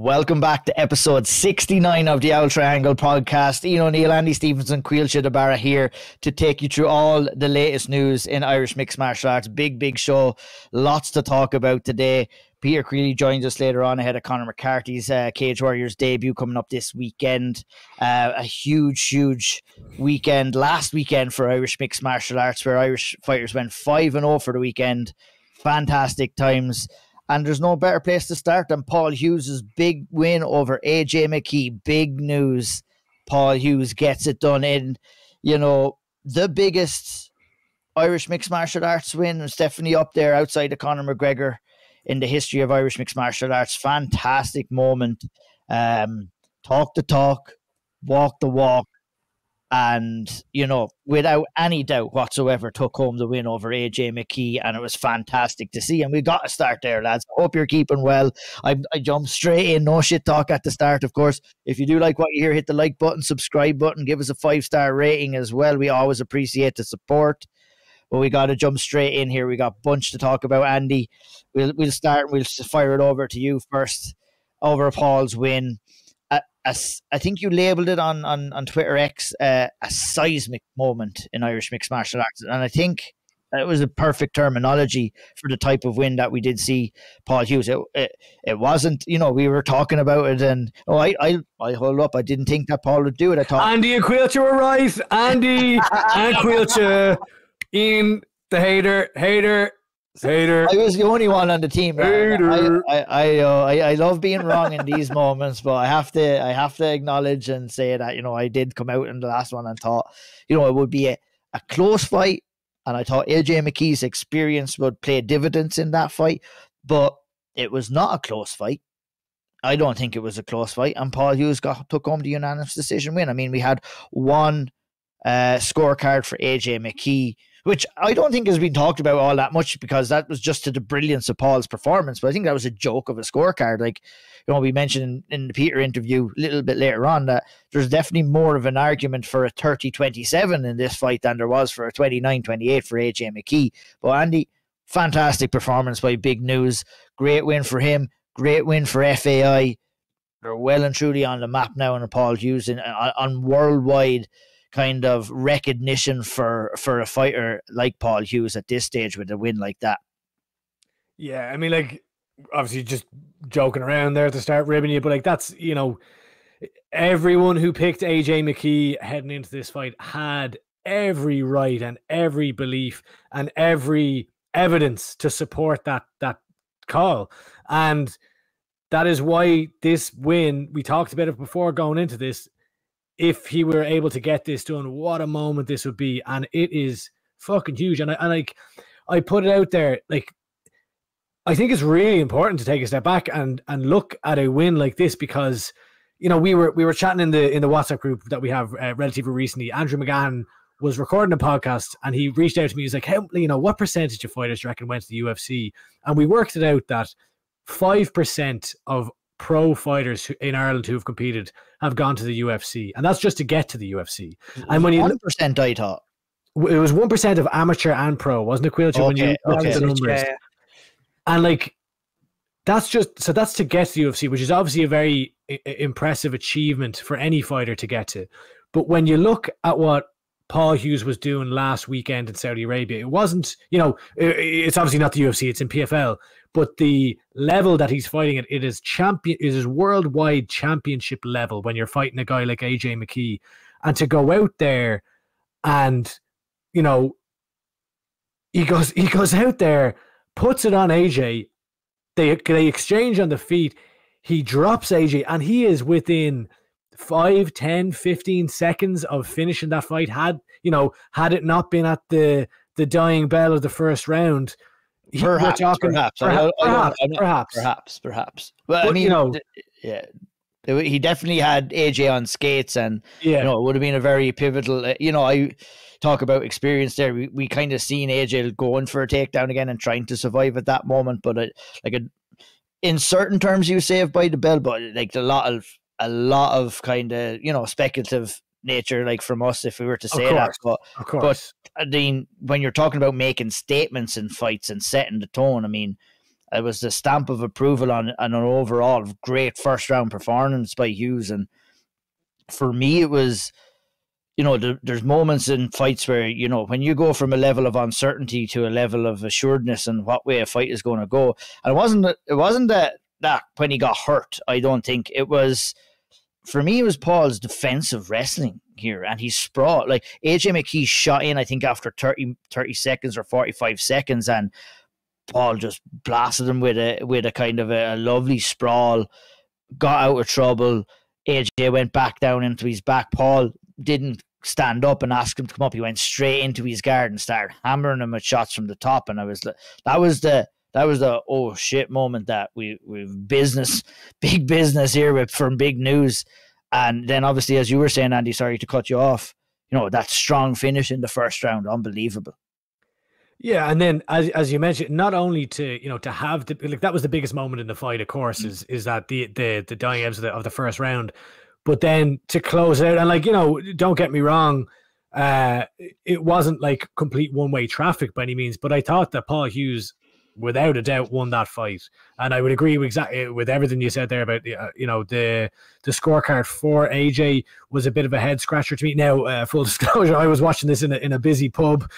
Welcome back to episode 69 of the Auld Triangle podcast. Ian O'Neill, Andy Stevenson, Caoilte Barra here to take you through all the latest news in Irish mixed martial arts. Big show. Lots to talk about today. Peter Queally joins us later on ahead of Conor McCarthy's Cage Warriors debut coming up this weekend. A huge weekend, last weekend for Irish mixed martial arts, where Irish fighters went 5-0 for the weekend. Fantastic times. And there's no better place to start than Paul Hughes' big win over AJ McKee. Big news. Paul Hughes gets it done in, the biggest Irish mixed martial arts win. It's definitely up there outside of Conor McGregor in the history of Irish mixed martial arts. Fantastic moment. Talk the talk, walk the walk. And, without any doubt whatsoever, took home the win over AJ McKee, and it was fantastic to see. And we got to start there, lads. I hope you're keeping well. I jumped straight in, no shit talk at the start, of course. If you do like what you hear, hit the like button, subscribe button, give us a 5-star rating as well. We always appreciate the support. But we got to jump straight in here. We got a bunch to talk about, Andy. We'll start, we'll fire it over to you first, over Paul's win. I think you labelled it on Twitter X a seismic moment in Irish mixed martial arts, and I think it was a perfect terminology for the type of win that we did see Paul Hughes. It wasn't, we were talking about it, and I hold up. I didn't think that Paul would do it. I thought Andy and Caoilte were right. Andy and Caoilte, Ian the hater. I was the only one on the team. I love being wrong in these moments, but I have to acknowledge and say that I did come out in the last one and thought it would be a close fight, and I thought AJ McKee's experience would play dividends in that fight, but it was not a close fight. I don't think it was a close fight, and Paul Hughes took home the unanimous decision win. I mean, we had one scorecard for AJ McKee, which I don't think has been talked about all that much, because that was just to the brilliance of Paul's performance. But I think that was a joke of a scorecard. Like, we mentioned in the Peter interview a little bit later on that there's definitely more of an argument for a 30-27 in this fight than there was for a 29-28 for AJ McKee. But Andy, fantastic performance by Big News. Great win for him. Great win for FAI. They're well and truly on the map now in Paul Hughes on worldwide kind of recognition for a fighter like Paul Hughes at this stage with a win like that. Yeah, I mean, like, obviously just joking around there to start ribbing you, but like, that's, everyone who picked AJ McKee heading into this fight had every right and every belief and every evidence to support that call. And that is why this win, we talked about it before going into this, if he were able to get this done, what a moment this would be. And it is fucking huge. And I put it out there, like, I think it's really important to take a step back and look at a win like this, because, we were chatting in the WhatsApp group that we have relatively recently. Andrew McGrattan was recording a podcast, and he reached out to me. He's like, hey, what percentage of fighters do you reckon went to the UFC? And we worked it out that 5% of pro fighters in Ireland who have competed have gone to the UFC, and that's just to get to the UFC. And when 1%, I thought it was 1% of amateur and pro, wasn't it, Caoilte? Okay, when you the numbers, yeah. And like, that's to get to the UFC, which is obviously a very impressive achievement for any fighter to get to. But when you look at what Paul Hughes was doing last weekend in Saudi Arabia, it wasn't, it's obviously not the UFC, it's in PFL, but the level that he's fighting at, it is worldwide championship level when you're fighting a guy like AJ McKee. And to go out there and, he goes out there, puts it on AJ, they exchange on the feet, he drops AJ, and he is within 5, 10, 15 seconds of finishing that fight. Had it not been at the dying bell of the first round, perhaps. Well, I mean, yeah, he definitely had AJ on skates, and it would have been a very pivotal. I talk about experience there. We kind of seen AJ going for a takedown again and trying to survive at that moment, but in certain terms, you saved by the bell, but like a lot of kind of speculative nature, like from us, if we were to say that. But of course, I mean, when you're talking about making statements in fights and setting the tone, I mean, it was the stamp of approval on an overall great first round performance by Hughes. And for me, it was, there's moments in fights where, when you go from a level of uncertainty to a level of assuredness and what way a fight is going to go. And it wasn't that when he got hurt, I don't think it was, for me, it was Paul's defensive wrestling here. And he sprawled, like AJ McKee shot in, I think after 30 seconds or 45 seconds. And Paul just blasted him with a kind of a lovely sprawl, got out of trouble. AJ went back down into his back. Paul didn't stand up and ask him to come up. He went straight into his guard and started hammering him with shots from the top. And that was the oh shit moment that we've big business here from big news. And then obviously, as you were saying, Andy, sorry to cut you off, that strong finish in the first round, unbelievable. Yeah, and then as you mentioned, not only to have that was the biggest moment in the fight, of course, is that the dying ends of the first round, but then to close out and don't get me wrong, it wasn't like complete one-way traffic by any means, but I thought that Paul Hughes, without a doubt, won that fight, and I would agree with everything you said there about the scorecard for AJ was a bit of a head scratcher to me. Now, full disclosure, I was watching this in a busy pub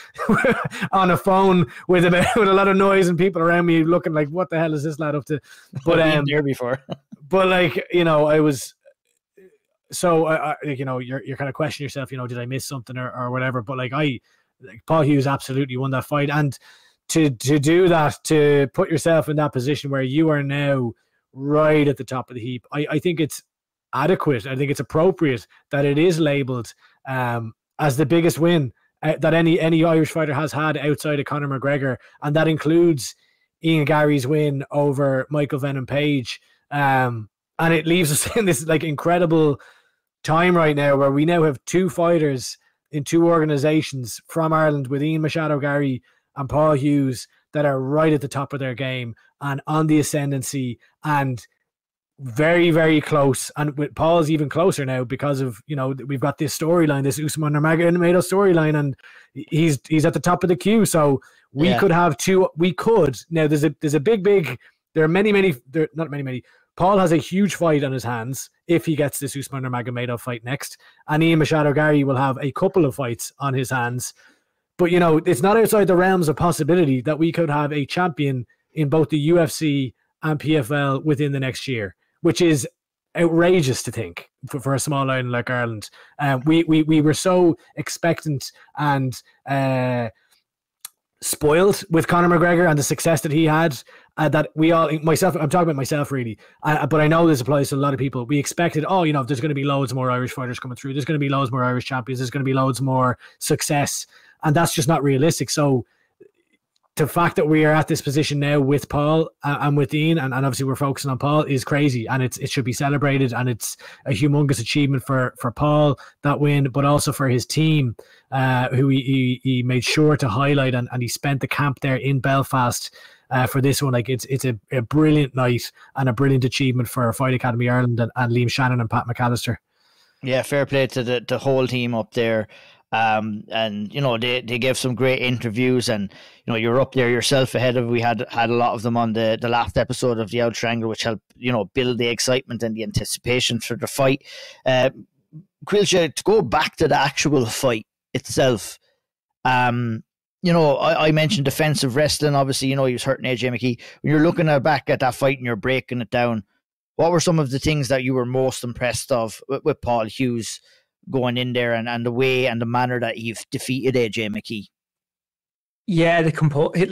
on a phone with a lot of noise and people around me looking like, what the hell is this lad up to? But I've been there before. But I was. So you're kind of questioning yourself. Did I miss something or whatever? But Paul Hughes absolutely won that fight, and to do that, to put yourself in that position where you are now right at the top of the heap, I think it's adequate. I think it's appropriate that it is labelled as the biggest win that any Irish fighter has had outside of Conor McGregor, and that includes Ian Gary's win over Michael Venom Page. And it leaves us in this incredible time right now where we now have two fighters in two organizations from Ireland with Ian Machado Gary and Paul Hughes that are right at the top of their game and on the ascendancy and very, very close. And with Paul's even closer now because of, we've got this storyline, this Usman Nurmagomedov storyline, and he's at the top of the queue. So we could have two. We could. Now there's a big, there are not many. Paul has a huge fight on his hands if he gets this Usman Nurmagomedov fight next. And Ian Machado Gary will have a couple of fights on his hands. But, it's not outside the realms of possibility that we could have a champion in both the UFC and PFL within the next year, which is outrageous to think for a small island like Ireland. We were so expectant and spoiled with Conor McGregor and the success that he had that we all, myself, I'm talking about myself really, but I know this applies to a lot of people. We expected, there's going to be loads more Irish fighters coming through. There's going to be loads more Irish champions. There's going to be loads more success. And that's just not realistic. So the fact that we are at this position now with Paul and with Ian, and obviously we're focusing on Paul, is crazy, and it should be celebrated, and it's a humongous achievement for Paul, that win, but also for his team, who he made sure to highlight, and he spent the camp there in Belfast for this one. It's a brilliant night and a brilliant achievement for Fight Academy Ireland and Liam Shannon and Pat McAllister. Yeah, fair play to the whole team up there. And they gave some great interviews, and you're up there yourself ahead of, we had a lot of them on the last episode of the Auld Triangle, which helped build the excitement and the anticipation for the fight. Caoilte, to go back to the actual fight itself, I mentioned defensive wrestling. Obviously, he was hurting AJ McKee. When you're looking back at that fight and you're breaking it down, what were some of the things that you were most impressed of with Paul Hughes going in there and the way and the manner that he defeated AJ McKee? Yeah,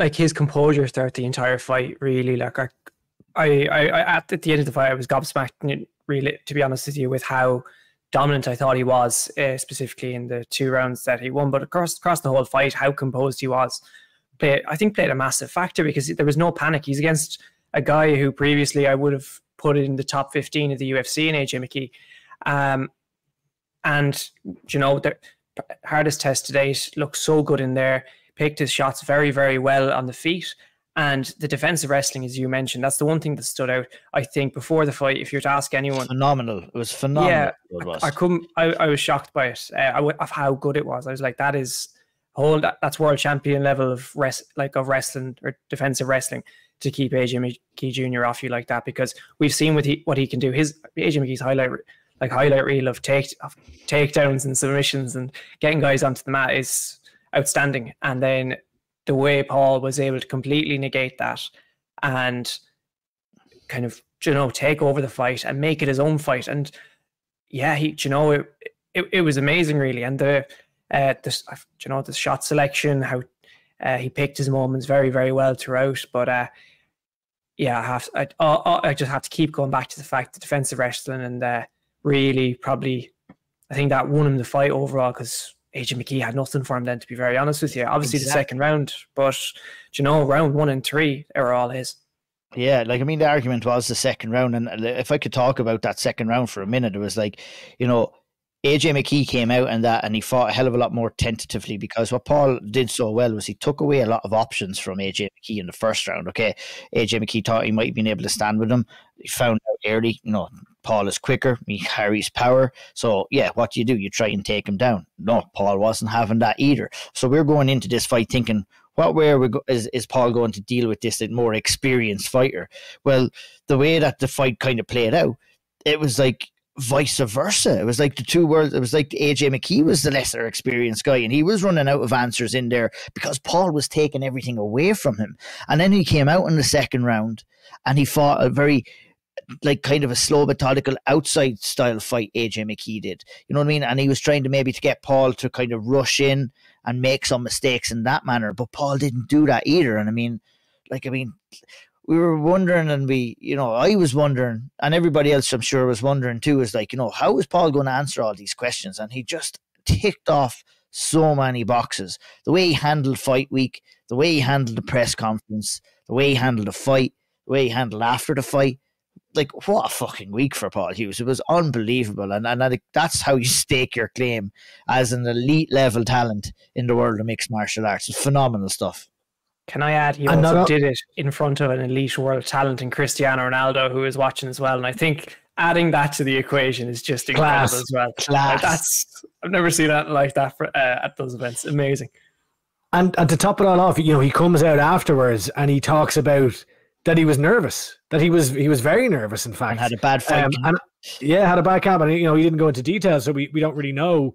his composure throughout the entire fight, really. I at the end of the fight, I was gobsmacked, really, to be honest with you, with how dominant I thought he was, specifically in the 2 rounds that he won. But across the whole fight, how composed he was, I think played a massive factor, because there was no panic. He's against a guy who previously I would have put in the top 15 of the UFC in AJ McKee. And, the hardest test to date, looked so good in there, picked his shots very, very well on the feet. And the defensive wrestling, as you mentioned, that's the one thing that stood out, I think, before the fight. If you were to ask anyone. Phenomenal. It was phenomenal. Yeah, I was shocked by it, of how good it was. I was like, that's world champion level of wrestling or defensive wrestling. to keep AJ McKee Jr. off you like that, because we've seen what he can do. His AJ McKee's highlight reel of takedowns and submissions and getting guys onto the mat is outstanding. And then the way Paul was able to completely negate that and kind of, take over the fight and make it his own fight. And yeah, it was amazing, really. And the shot selection, how he picked his moments very, very well throughout. But yeah, I just have to keep going back to the fact that defensive wrestling and really probably, I think that won him the fight overall, because AJ McKee had nothing for him then, to be very honest with you. Obviously the second round, but round 1 and 3 they were all his. Yeah, like, I mean, the argument was the second round, and if I could talk about that second round for a minute, it was like, AJ McKee came out and he fought a hell of a lot more tentatively, because what Paul did so well was he took away a lot of options from AJ McKee in the first round. Okay, AJ McKee thought he might have been able to stand with him. He found out early, Paul is quicker, he carries power. So yeah, what do? You try and take him down. No, Paul wasn't having that either. So we're going into this fight thinking, what way is Paul going to deal with this more experienced fighter? Well, the way that the fight kind of played out, it was like vice versa. It was like the two worlds. It was like AJ McKee was the lesser experienced guy, and he was running out of answers in there because Paul was taking everything away from him. And then he came out in the second round and he fought a very, like, kind of a slow, methodical, outside style fight. AJ McKee did, you know what I mean? And he was trying to get Paul to kind of rush in and make some mistakes in that manner, but Paul didn't do that either. And I mean, we were wondering, and I was wondering, and everybody else I'm sure was wondering too, is like, how is Paul going to answer all these questions? And he just ticked off so many boxes. The way he handled fight week, the way he handled the press conference, the way he handled the fight, the way he handled after the fight. Like, what a fucking week for Paul Hughes. It was unbelievable. And I think that's how you stake your claim as an elite level talent in the world of mixed martial arts. It's phenomenal stuff. Can I add, he also did it in front of an elite world talent in Cristiano Ronaldo, who is watching as well. And I think adding that to the equation is just incredible as well. Class. I've never seen that like that at those events. Amazing. And to top it all off, he comes out afterwards and he talks about that he was nervous, that he was very nervous, in fact. And had a bad fight. Had a bad camp. And, he didn't go into details, so we don't really know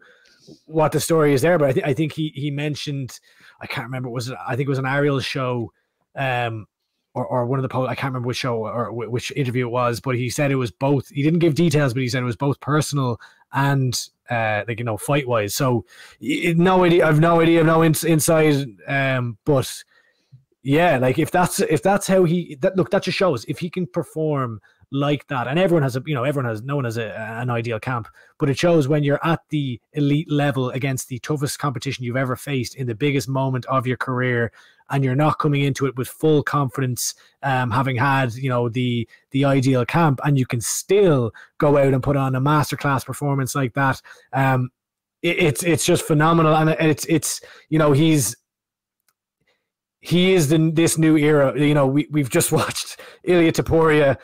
what the story is there. But I think he mentioned, I can't remember, I think it was an Ariel's show, or one of the, I can't remember which show or which interview it was, but he said it was both. He didn't give details, but he said it was both personal and fight wise. So no idea. I've no idea. No inside. But yeah, like if that's how that just shows if he can perform like that, and everyone has no one has an ideal camp, but it shows when you're at the elite level against the toughest competition you've ever faced in the biggest moment of your career, and you're not coming into it with full confidence, having had the ideal camp, and you can still go out and put on a masterclass performance like that. It's just phenomenal, and he is this new era. We've just watched Ilia Topuria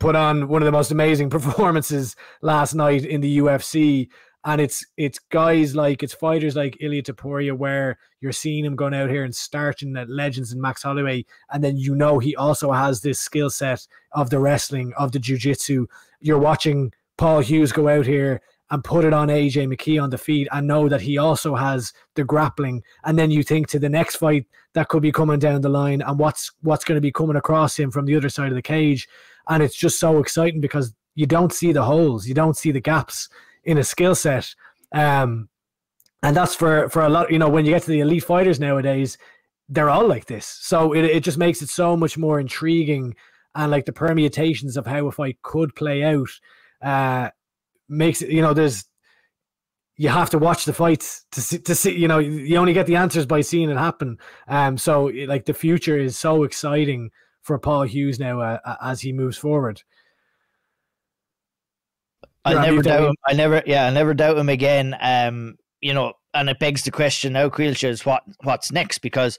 put on one of the most amazing performances last night in the UFC, and it's fighters like Ilia Topuria where you're seeing him going out here and starting at legends and Max Holloway, and then he also has this skill set of the wrestling, of the jiu-jitsu. You're watching Paul Hughes go out here and put it on AJ McKee on the feet and know that he also has the grappling. And then you think to the next fight that could be coming down the line and what's going to be coming across him from the other side of the cage. And it's just so exciting because you don't see the holes, you don't see the gaps in a skill set. And that's for a lot, when you get to the elite fighters nowadays, they're all like this. So it just makes it so much more intriguing, and like the permutations of how a fight could play out, makes it, you have to watch the fights to see, you only get the answers by seeing it happen. So like the future is so exciting for Paul Hughes now as he moves forward. I never doubt him again. And it begs the question now, Caoilte, is what's next? Because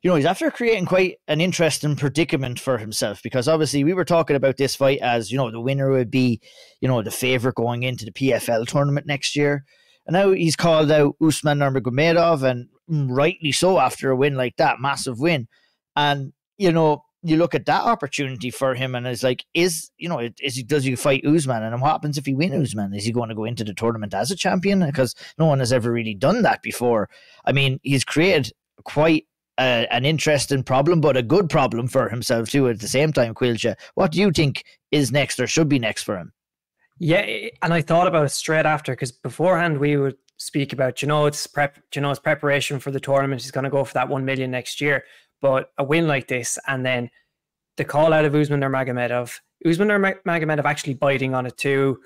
he's after creating quite an interesting predicament for himself, because obviously we were talking about this fight as, the winner would be, the favorite going into the PFL tournament next year. And now he's called out Usman Nurmagomedov, and rightly so after a win like that, massive win. And, you look at that opportunity for him, and it's like, does he fight Usman? And what happens if he wins Usman? Is he going to go into the tournament as a champion? Because no one has ever really done that before. I mean, he's created quite an interesting problem, but a good problem for himself too at the same time. Caoilte, what do you think is next or should be next for him? Yeah, and I thought about it straight after, because beforehand we would speak about, it's preparation for the tournament. He's going to go for that 1 million next year. But a win like this, and then the call out of Usman Nurmagomedov actually biting on it too.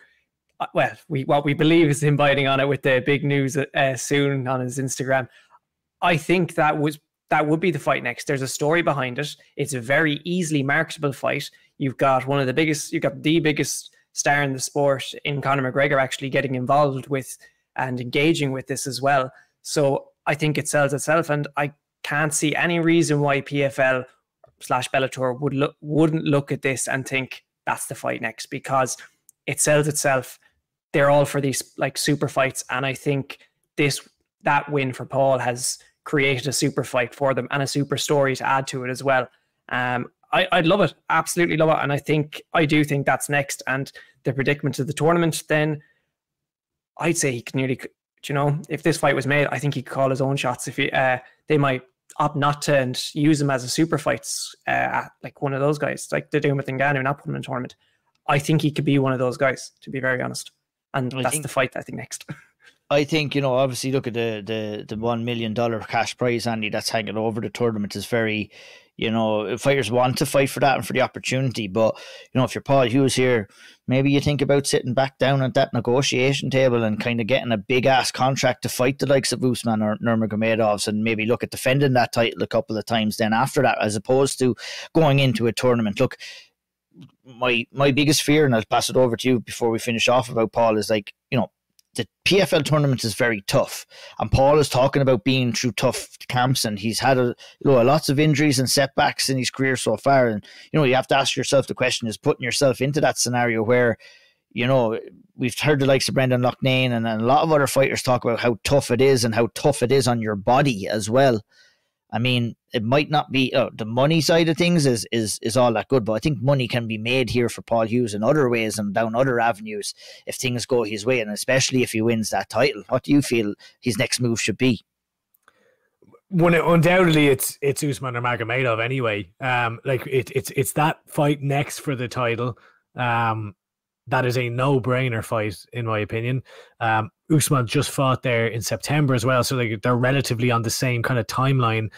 Well, what we believe is him biting on it with the big news soon on his Instagram. I think that would be the fight next. There's a story behind it. It's a very easily marketable fight. You've got the biggest star in the sport in Conor McGregor actually getting involved with and engaging with this as well. So I think it sells itself, and I can't see any reason why PFL/Bellator wouldn't look at this and think that's the fight next, because it sells itself. They're all for these like super fights, and I think that win for Paul has created a super fight for them and a super story to add to it as well. I'd love it, absolutely love it, and I do think that's next. And the predicament of the tournament, then I'd say he can nearly, if this fight was made, I think he could call his own shots. If they might opt not to and use him as a super fights, like one of those guys, like they're doing with Ngannou, not put him in a tournament. I think he could be one of those guys, to be very honest. And that's the fight I think next. I think, obviously look at the $1 million cash prize, Andy, that's hanging over the tournament is very, fighters want to fight for that and for the opportunity. But, if you're Paul Hughes here, maybe you think about sitting back down at that negotiation table and kind of getting a big ass contract to fight the likes of Usman or Nurmagomedov, and maybe look at defending that title a couple of times then after that, as opposed to going into a tournament. Look, my biggest fear, and I'll pass it over to you before we finish off about Paul, is like, the PFL tournament is very tough, and Paul is talking about being through tough camps, and he's had lots of injuries and setbacks in his career so far. And you have to ask yourself the question: is putting yourself into that scenario where, we've heard the likes of Brendan Loughnane and a lot of other fighters talk about how tough it is and how tough it is on your body as well. I mean, it might not be the money side of things is all that good, but I think money can be made here for Paul Hughes in other ways and down other avenues if things go his way, and especially if he wins that title. What do you feel his next move should be? Undoubtedly, it's Usman or Nurmagomedov anyway. It's that fight next for the title. That is a no-brainer fight, in my opinion. Usman just fought there in September as well, so they're relatively on the same kind of timeline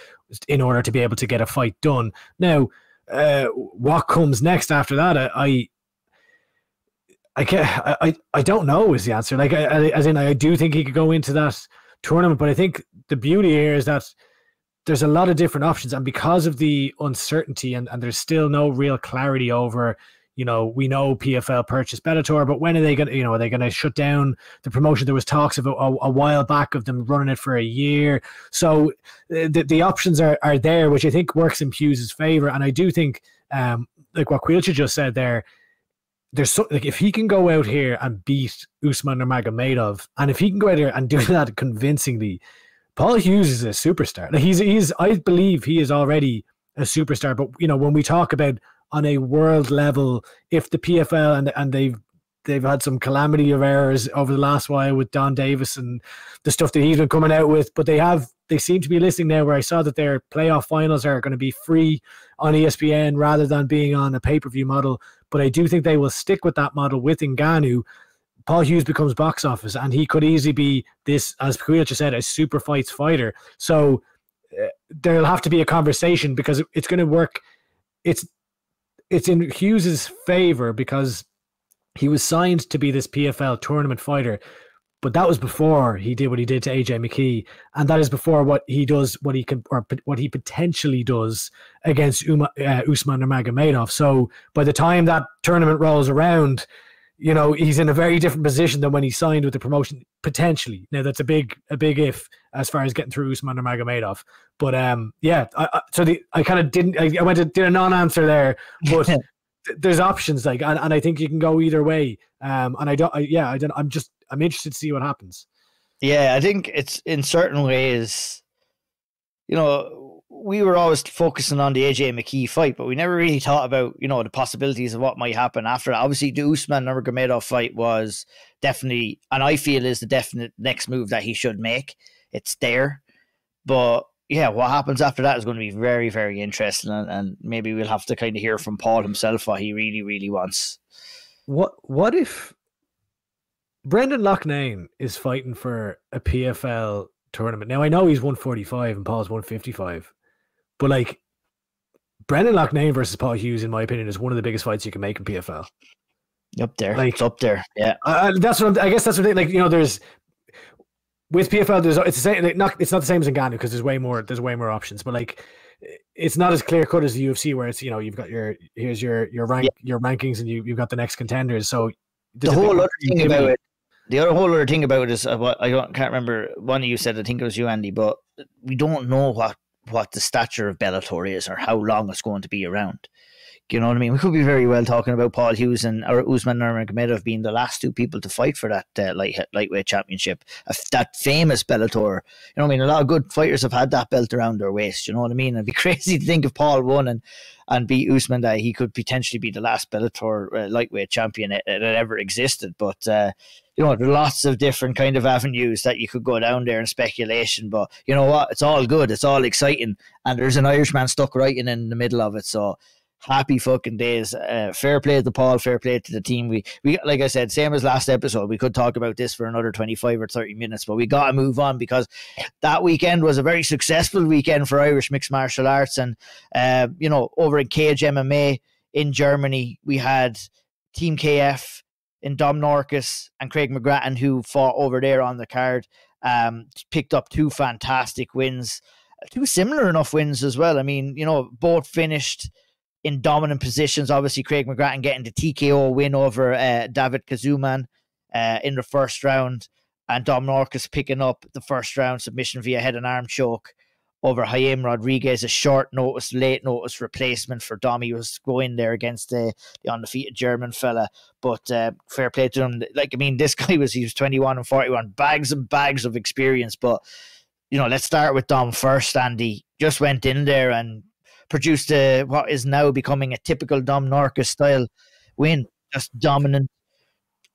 in order to be able to get a fight done. Now, what comes next after that? I don't know is the answer. I do think he could go into that tournament, but I think the beauty here is that there's a lot of different options, and because of the uncertainty and there's still no real clarity over. We know PFL purchased Bellator, but when are they going to, are they going to shut down the promotion? There was talks of a while back of them running it for a year. So the options are there, which I think works in Hughes' favor. And I do think, like what Caoilte just said there, if he can go out here and beat Usman Nurmagomedov, and if he can go out here and do that convincingly, Paul Hughes is a superstar. I believe he is already a superstar. But when we talk about on a world level, if the PFL and they've had some calamity of errors over the last while with Don Davis and the stuff that he's been coming out with, but they seem to be listening now, where I saw that their playoff finals are going to be free on ESPN rather than being on a pay-per-view model. But I do think they will stick with that model with Ngannou. Paul Hughes becomes box office, and he could easily be this, as Caoilte said, a super fights fighter. So there'll have to be a conversation, because it's going to work. It's in Hughes' favor because he was signed to be this PFL tournament fighter, but that was before he did what he did to AJ McKee, and that is before what he potentially does against Usman Nurmagomedov. So by the time that tournament rolls around, he's in a very different position than when he signed with the promotion, potentially. Now, that's a big if as far as getting through Usman Nurmagomedov. But I did a non-answer there, but there's options, and I think you can go either way. I'm interested to see what happens. Yeah, I think it's in certain ways, we were always focusing on the AJ McKee fight, but we never really thought about, the possibilities of what might happen after that. Obviously, the Usman Nurmagomedov fight was definitely, and I feel is the definite next move that he should make. It's there. But yeah, what happens after that is going to be very, very interesting. And maybe we'll have to kind of hear from Paul himself what he really, really wants. What if Brendan Loughnane is fighting for a PFL tournament? Now, I know he's 145 and Paul's 155, but like Brendan Loughnane versus Paul Hughes, in my opinion, is one of the biggest fights you can make in PFL. Up there. Like, it's up there. Yeah. That's what I guess that's what they, like, there's with PFL, it's the same, it's not the same as in Ngannou because there's way more options, but like it's not as clear cut as the UFC where it's, you've got your rankings and you've got the next contenders. So the whole other thing about it, whole other thing about it is what can't remember. One of you said, I think it was you, Andy, but we don't know what the stature of Bellator is or how long it's going to be around. You know what I mean? We could be very well talking about Paul Hughes or Usman Nurmagomedov being the last two people to fight for that lightweight championship, that famous Bellator. You know what I mean? A lot of good fighters have had that belt around their waist. You know what I mean? It'd be crazy to think if Paul won and beat Usman, that he could potentially be the last Bellator lightweight champion that ever existed. But there are lots of different kind of avenues that you could go down there in speculation. But you know what? It's all good. It's all exciting, and there's an Irishman stuck right in the middle of it. So. Happy fucking days. Fair play to Paul, fair play to the team. We like I said, same as last episode, we could talk about this for another 25 or 30 minutes, but we got to move on because that weekend was a very successful weekend for Irish mixed martial arts. And, over in Cage MMA in Germany, we had Team KF in Dom Norkus and Craig McGrattan, who fought over there on the card, picked up two fantastic wins, two similar enough wins as well. I mean, both finished in dominant positions. Obviously, Craig McGrattan getting the TKO win over David Kazuman in the first round, and Dom Norkus picking up the first round submission via head and arm choke over Jaime Rodriguez, a late notice replacement for Dom. He was going there against the undefeated German fella, but fair play to him. Like, I mean, this guy he was 21 and 41, bags and bags of experience. But let's start with Dom first. Andy just went in there and produced what is now becoming a typical Dom Norkus style win. Just dominant,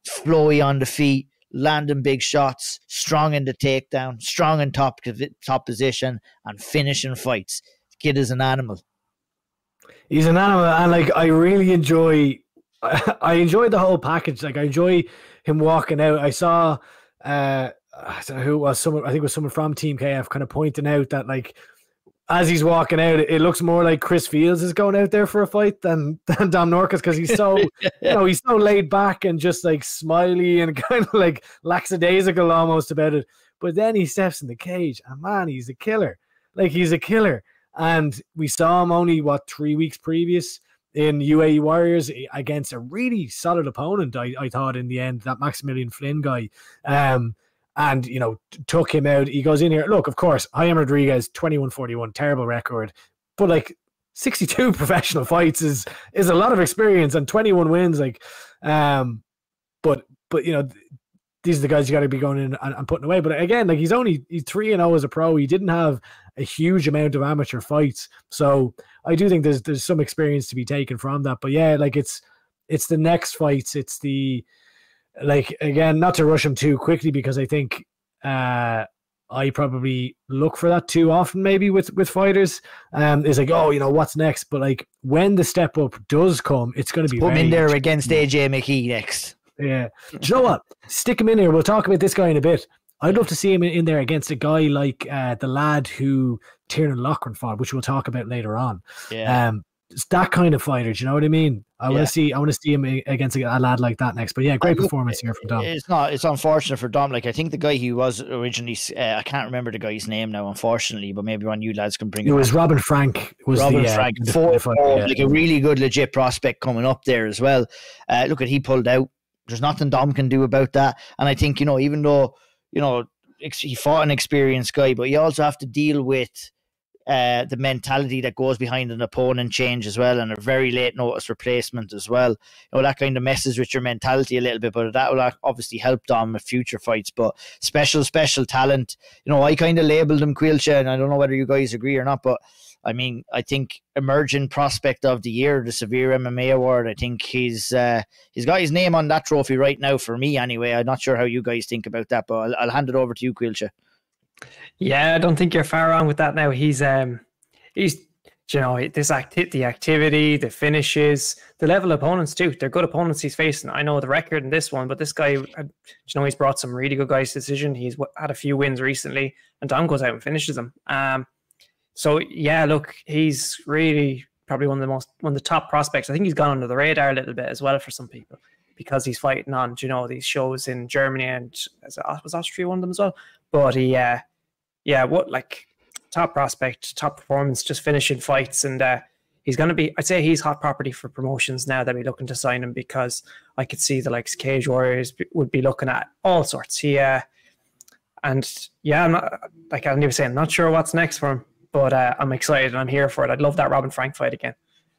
flowy on the feet, landing big shots, strong in the takedown, strong in top position, and finishing fights. The kid is an animal. He's an animal, and like I really enjoy the whole package. Like I enjoy him walking out. I saw I don't know who it was, someone, I think it was someone from Team KF kind of pointing out that like as he's walking out, it looks more like Chris Fields is going out there for a fight than Dom Norkus, because he's so he's so laid back and just like smiley and kind of like lackadaisical almost about it. But then he steps in the cage and man, he's a killer. Like he's a killer. And we saw him only 3 weeks previous in UAE Warriors against a really solid opponent. I thought in the end, that Maximilian Flynn guy. And, took him out. He goes in here. Look, of course, Jaime Rodriguez, 21-41, terrible record. But, like, 62 professional fights is a lot of experience and 21 wins. Like, but these are the guys you got to be going in and putting away. But, again, like, he's 3-0 as a pro. He didn't have a huge amount of amateur fights. So, I do think there's some experience to be taken from that. But, yeah, like, it's the next fights. It's the... Like, again, not to rush him too quickly, because I think I probably look for that too often maybe with fighters. It's like, what's next? But like when the step up does come, it's going to be... Put him in there against AJ McKee next. Yeah. Do you know what? Stick him in here. We'll talk about this guy in a bit. I'd love to see him in there against a guy like the lad who Tiarnan Loughran fought, which we'll talk about later on. Yeah. It's that kind of fighter. Do you know what I mean? I want to see him against a lad like that next. But yeah, great performance here from Dom. It's unfortunate for Dom. Like I think the guy he was originally, I can't remember the guy's name now, unfortunately. But maybe one of you lads can bring it. It was Robin Frank. Frank, like a really good, legit prospect coming up there as well. Look at he pulled out. There's nothing Dom can do about that. And I think even though he fought an experienced guy, but you also have to deal with the mentality that goes behind an opponent change as well, and a very late notice replacement as well. That kind of messes with your mentality a little bit, but that will obviously help Dom with future fights. But special talent. I kind of labelled him Caoilte, and I don't know whether you guys agree or not, but I mean, I think emerging prospect of the year, the SevereMMA award. I think he's got his name on that trophy right now for me. Anyway, I'm not sure how you guys think about that, but I'll hand it over to you, Caoilte. Yeah, I don't think you're far wrong with that. Now he's you know, the activity, the finishes, the level of opponents too. They're good opponents he's facing. I know the record in this one, but this guy, you know, he's brought some really good guys to decision. He's had a few wins recently, and Dunne goes out and finishes them. So yeah, look, he's really probably one of the top prospects. I think he's gone under the radar a little bit as well for some people because he's fighting on, you know, these shows in Germany, and was Austria one of them as well. But he, top prospect, top performance, just finishing fights, and he's going to be, I'd say he's hot property for promotions now that we're looking to sign him, because I could see the likes Cage Warriors would be looking at all sorts. And yeah, I'm not, like Andy was saying, I'm not sure what's next for him, but I'm excited and I'm here for it. I'd love that Robin Frank fight again.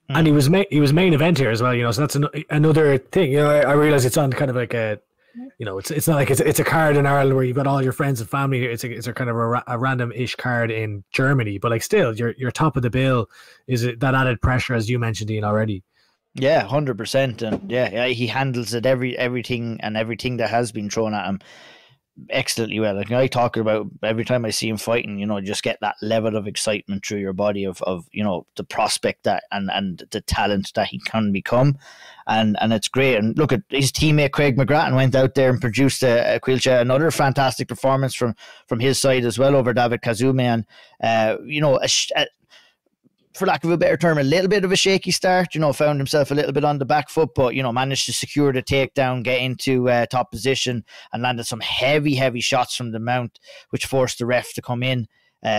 And he was main event here as well, you know, so that's another thing. You know, I realize it's on kind of like a, you know, it's not like it's a card in Ireland where you've got all your friends and family. It's a kind of a random-ish card in Germany, but like still, you're top of the bill. Is it that added pressure, as you mentioned, Ian, already? Yeah, 100%, and yeah, he handles it everything that has been thrown at him excellently well. Like I talk about every time I see him fighting, you know, just get that level of excitement through your body of you know, the prospect that and the talent that he can become, and it's great. And look at his teammate Craig McGrattan went out there and produced a Caoilte, another fantastic performance from his side as well over David Kazume, and you know, for lack of a better term, a little bit of a shaky start, you know, found himself a little bit on the back foot, but, you know, managed to secure the takedown, get into top position, and landed some heavy shots from the mount, which forced the ref to come in.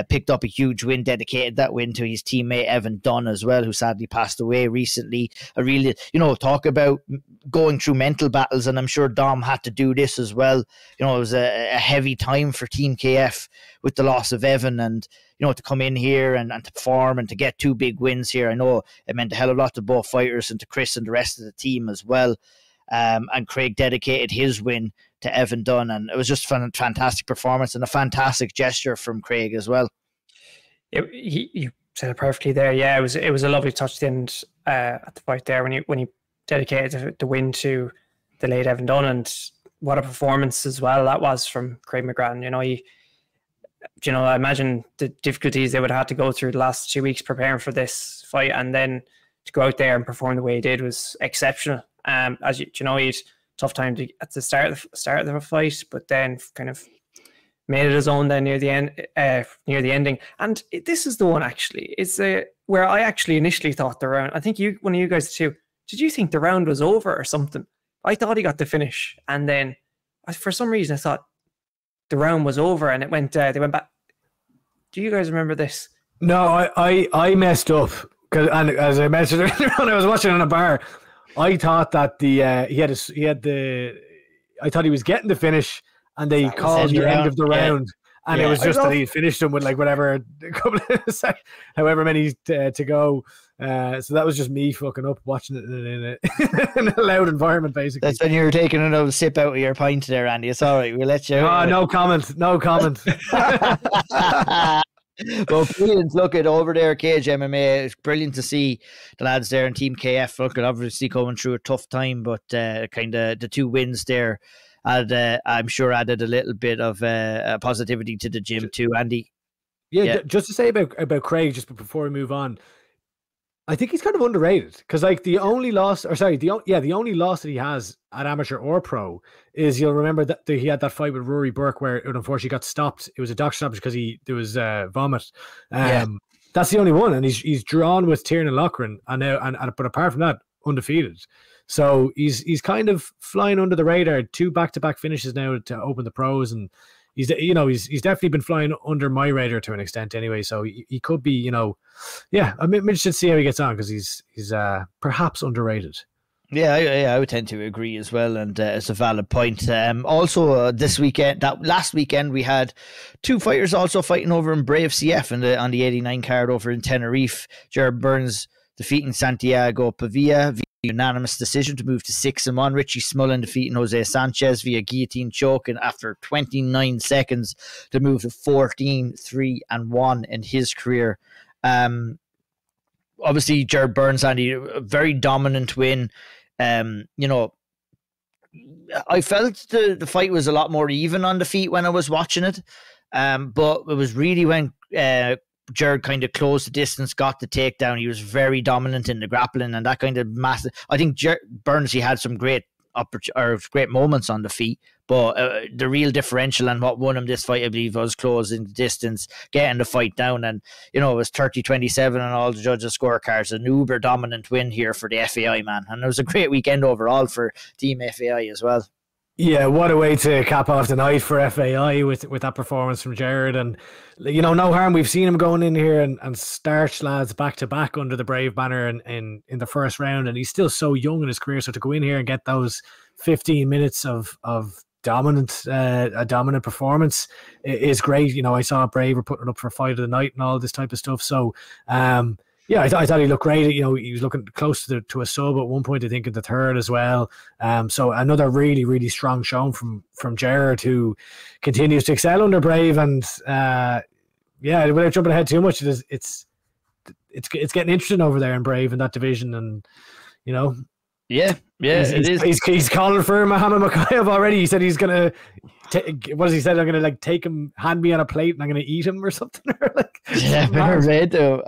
Picked up a huge win, dedicated that win to his teammate Evan Dunne as well, who sadly passed away recently. I really, you know, talk about going through mental battles, and I'm sure Dom had to do this as well. You know, it was a heavy time for Team KF with the loss of Evan, and, you know, to come in here and to perform and to get two big wins here. I know it meant a hell of a lot to both fighters and to Chris and the rest of the team as well. And Craig dedicated his win to Evan Dunne, and it was just a fantastic performance and a fantastic gesture from Craig as well. You said it perfectly there. Yeah, it was a lovely touch at the end at the fight there when he dedicated the win to the late Evan Dunne, and what a performance as well that was from Craig McGrattan. You know, I imagine the difficulties they would have had to go through the last 2 weeks preparing for this fight, and then to go out there and perform the way he did was exceptional. As you know, he had a tough time at the start of the fight, but then kind of made it his own then near the ending. And this is the one actually. It's where I actually initially thought the round. I think one of you guys too. Did you think the round was over or something? I thought he got the finish, and then for some reason I thought the round was over, and it went. They went back. Do you guys remember this? No, I messed up, and as I mentioned earlier on, I was watching in a bar. I thought that I thought he was getting the finish, and they called the end of the round, and it was just that he finished him with like whatever, a couple of however many to go. So that was just me fucking up watching it in a loud environment, basically. That's when you were taking another sip out of your pint there, Andy. It's all right. We'll let you. No comment. Well, brilliant. Look at over there, Cage MMA. It's brilliant to see the lads there in Team KF. Look, obviously going through a tough time, but kind of the two wins there, I'm sure added a little bit of positivity to the gym too, Andy. Yeah, just to say about Craig, just before we move on, I think he's kind of underrated, because like the only loss that he has at amateur or pro is, you'll remember that he had that fight with Rory Burke where it unfortunately got stopped. It was a doctor stoppage because there was vomit. That's the only one, and he's drawn with Tiarnan and Loughran, but apart from that, undefeated. So he's kind of flying under the radar. 2 back-to-back finishes now to open the pros, and he's definitely been flying under my radar to an extent anyway. So he could be, I'm interested to see how he gets on, because he's perhaps underrated. Yeah, I would tend to agree as well, and it's a valid point. Also, last weekend, we had 2 fighters also fighting over in Brave CF on the 89 card over in Tenerife. Gerard Burns defeating Santiago Pavia via unanimous decision to move to 6-1. Richie Smullen defeating Jose Sanchez via guillotine choke, and after 29 seconds to move to 14-3-1 in his career Obviously, Gerard Burns, Andy, a very dominant win. You know, I felt the fight was a lot more even on the feet when I was watching it. But it was really when Gerard kind of closed the distance, got the takedown. He was very dominant in the grappling and that kind of massive. I think Burns, he had some great moments on the feet, but the real differential and what won him this fight, I believe, was closing the distance, getting the fight down, and you know, it was 30-27 on all the judges' scorecards. An uber dominant win here for the FAI, man, and it was a great weekend overall for Team FAI as well. Yeah, what a way to cap off the night for FAI with that performance from Gerard. And, you know, no harm. We've seen him going in here and starch lads back to back under the Brave banner in the first round. And he's still so young in his career. So to go in here and get those 15 minutes of a dominant performance is great. You know, I saw Brave were putting it up for fight of the night and all this type of stuff. So, yeah, I thought he looked great. You know, he was looking close to a sub at one point, I think, in the third as well. So another really, really strong showing from Gerard, who continues to excel under Brave. And yeah, without jumping ahead too much, it's getting interesting over there in Brave in that division. And you know, yeah, it is. He's calling for Muhammad Mokaev already. He said he's gonna. What has he said? I'm gonna take him, hand me on a plate, and I'm gonna eat him or something. Yeah, very right though.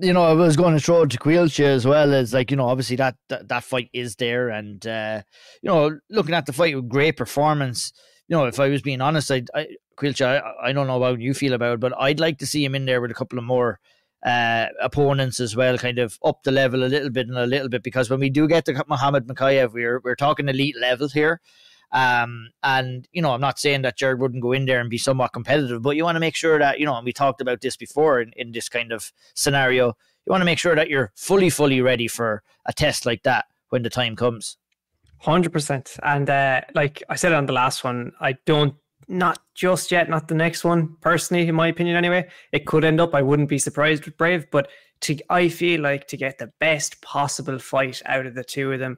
You know, I was going to throw it to Caoilte as well, as like, you know, obviously that fight is there, and you know, looking at the fight with great performance. You know, if I was being honest, Caoilte, I don't know how you feel about it, but I'd like to see him in there with a couple of more opponents as well, kind of up the level a little bit, because when we do get to Muhammad Mokaev, we're talking elite level here. And you know, I'm not saying that Gerard wouldn't go in there and be somewhat competitive, but you want to make sure that, you know, and we talked about this before in this kind of scenario, you want to make sure that you're fully ready for a test like that when the time comes. 100%. And like I said on the last one, not just yet, not the next one, personally, in my opinion anyway. It could end up, I wouldn't be surprised with Brave, but I feel like to get the best possible fight out of the two of them,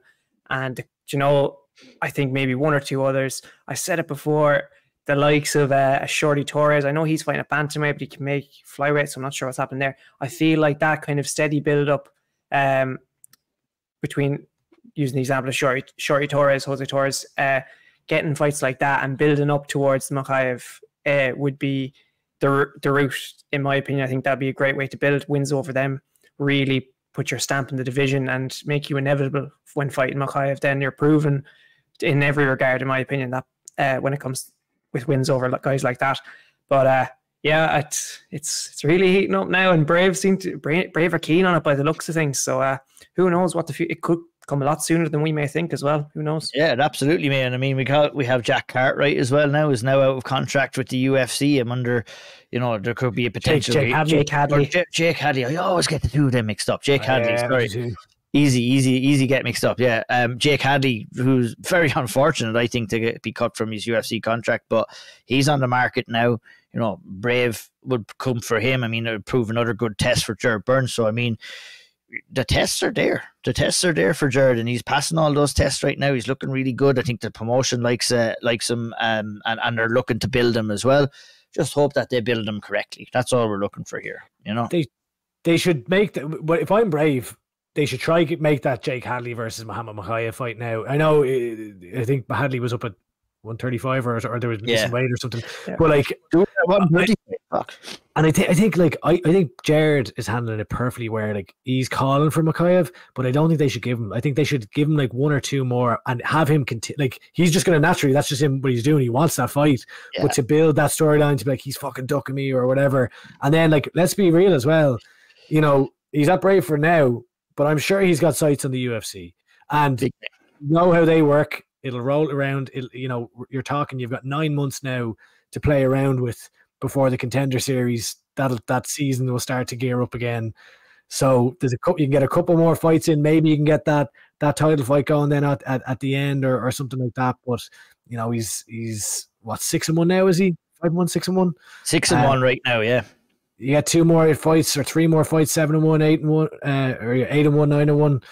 and you know, I think maybe one or two others. I said it before, the likes of Shorty Torres. I know he's fighting a bantamweight, but he can make flyweight, so I'm not sure what's happened there. I feel like that kind of steady build-up between, using the example of Shorty Torres, Jose Torres, getting fights like that and building up towards Mokaev would be the route, in my opinion. I think that'd be a great way to build wins over them, really put your stamp in the division and make you inevitable when fighting Mokaev. Then you're proven in every regard, in my opinion, that when it comes with wins over guys like that. But yeah, it's really heating up now, and Brave are keen on it by the looks of things. So who knows what it could come a lot sooner than we may think as well. Who knows? Yeah, absolutely, man. I mean, we have Jack Cartwright as well now, is now out of contract with the UFC. I'm under, you know, there could be a potential. Jake Hadley. Jake Hadley. I always get the two of them mixed up. Jake Hadley, sorry. Easy get mixed up. Yeah. Jake Hadley, who's very unfortunate, I think, to be cut from his UFC contract, but he's on the market now. You know, Brave would come for him. I mean, it would prove another good test for Gerard Burns. So, I mean, the tests are there. The tests are there for Gerard, and he's passing all those tests right now. He's looking really good. I think the promotion likes him, and they're looking to build him as well. Just hope that they build him correctly. That's all we're looking for here. You know, they should make but if I'm Brave, they should try to make that Jake Hadley versus Muhammad Mokaev fight now. I know, I think Hadley was up at 135 or there was missing weight or something. Yeah. But like, and I think Gerard is handling it perfectly, where like he's calling for Mokaev, but I don't think they should give him. I think they should give him like one or two more and have him continue. Like, he's just going to naturally, that's just him, what he's doing. He wants that fight, but to build that storyline to be like, he's fucking ducking me or whatever. And then, like, let's be real as well. You know, he's at Brave for now, but I'm sure he's got sights on the UFC, and you know how they work. It'll roll around. You know, you're talking, you've got 9 months now to play around with before the Contender Series. That season will start to gear up again. So there's you can get a couple more fights in. Maybe you can get that title fight going then at the end or something like that. But you know, he's what, 6-1 now? Is he 5-1, 6-1? 6-1 right now. Yeah. You get 2 more fights or 3 more fights, 7-1, 8-1, or 8-1, 9-1.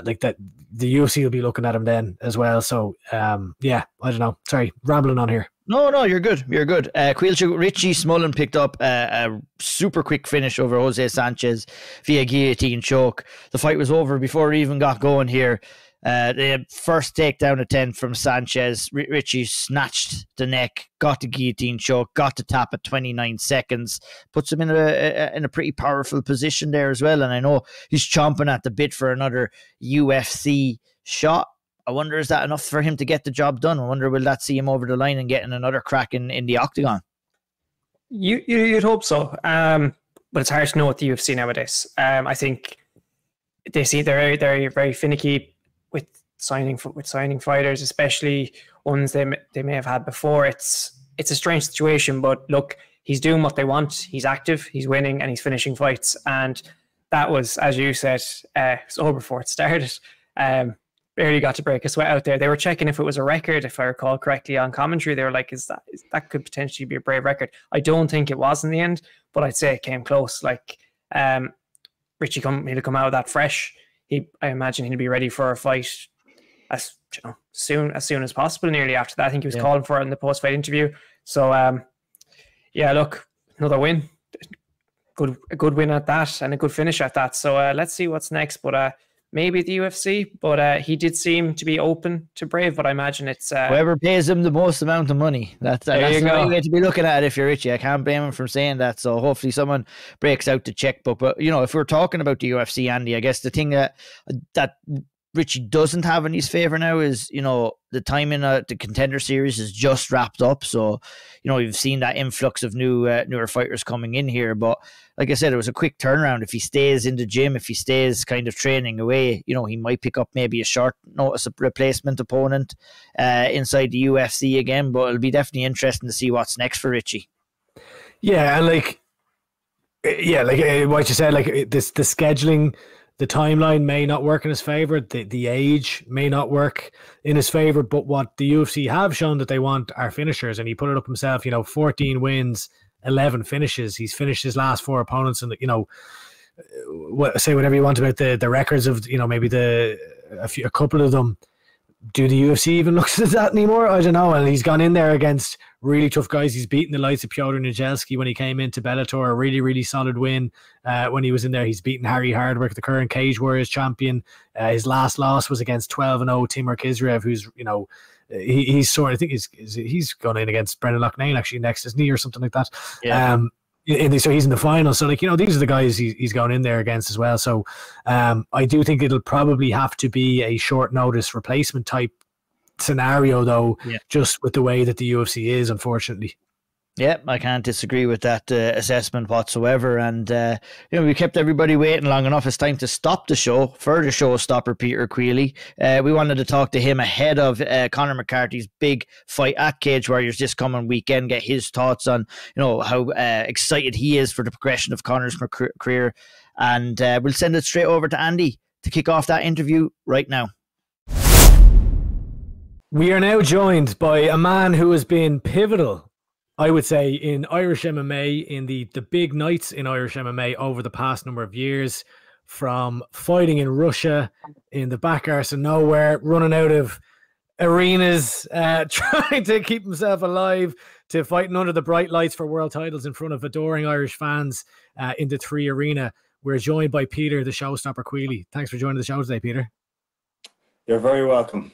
Like that, the UFC will be looking at him then as well. So yeah, I don't know. Sorry, rambling on here. No, you're good. You're good. Caoilte, Richie Smullen picked up a super quick finish over Jose Sanchez via guillotine choke. The fight was over before it even got going here. The first takedown attempt from Sanchez, Richie snatched the neck, got the guillotine choke, got the tap at 29 seconds, puts him in a pretty powerful position there as well. And I know he's chomping at the bit for another UFC shot. I wonder, is that enough for him to get the job done? I wonder, will that see him over the line and getting another crack in the octagon? You'd hope so. But it's hard to know with the UFC nowadays. I think they're very, very finicky with signing fighters, especially ones they may have had before. It's a strange situation, but look, he's doing what they want. He's active, he's winning, and he's finishing fights. And that was, as you said, it's over before it started. Barely got to break a sweat out there. They were checking if it was a record, if I recall correctly, on commentary. They were like, that could potentially be a brave record. I don't think it was in the end, but I'd say it came close. Like, Richie he'll come out of that fresh. I imagine he'll be ready for a fight as soon as possible. Nearly after that, I think he was calling for it in the post-fight interview. So, look, another win. A good win at that, and a good finish at that. So let's see what's next. But maybe the UFC, but he did seem to be open to Brave, but I imagine it's... whoever pays him the most amount of money. That's the right way to be looking at it if you're Richie. I can't blame him for saying that, so hopefully someone breaks out the checkbook. But, if we're talking about the UFC, Andy, I guess the thing that Richie doesn't have in his favour now is, the timing of the Contender Series is just wrapped up. So, you've seen that influx of newer fighters coming in here. But like I said, it was a quick turnaround. If he stays in the gym, if he stays kind of training away, he might pick up maybe a short notice replacement opponent inside the UFC again. But it'll be definitely interesting to see what's next for Richie. Yeah, and like what you said, like the scheduling, the timeline may not work in his favour. The age may not work in his favour. But what the UFC have shown that they want are finishers, and he put it up himself. 14 wins, 11 finishes. He's finished his last 4 opponents, and say whatever you want about the records of maybe a couple of them. Do the UFC even look at that anymore? I don't know. And he's gone in there against really tough guys. He's beaten the likes of Piotr Nijelski when he came into Bellator, a really, really solid win when he was in there. He's beaten Harry Hardwick, the current Cage Warriors champion. His last loss was against 12-0 Timur Khizriev, who's, he's sort of, I think he's gone in against Brendan Loughnane actually next, isn't he, or something like that. Yeah. So he's in the final. So, these are the guys he's gone in there against as well. So I do think it'll probably have to be a short notice replacement type scenario, though, just with the way that the UFC is, unfortunately. Yeah, I can't disagree with that assessment whatsoever. And, we kept everybody waiting long enough. It's time to stop the show for the showstopper, Peter Queally. We wanted to talk to him ahead of Conor McCarthy's big fight at Cage Warriors this coming weekend, get his thoughts on, how excited he is for the progression of Conor's career. And we'll send it straight over to Andy to kick off that interview right now. We are now joined by a man who has been pivotal, I would say, in Irish MMA, in the big nights in Irish MMA over the past number of years, from fighting in Russia, in the back arse of nowhere, running out of arenas, trying to keep himself alive, to fighting under the bright lights for world titles in front of adoring Irish fans in the 3 Arena. We're joined by Peter, the showstopper Queally. Thanks for joining the show today, Peter. You're very welcome.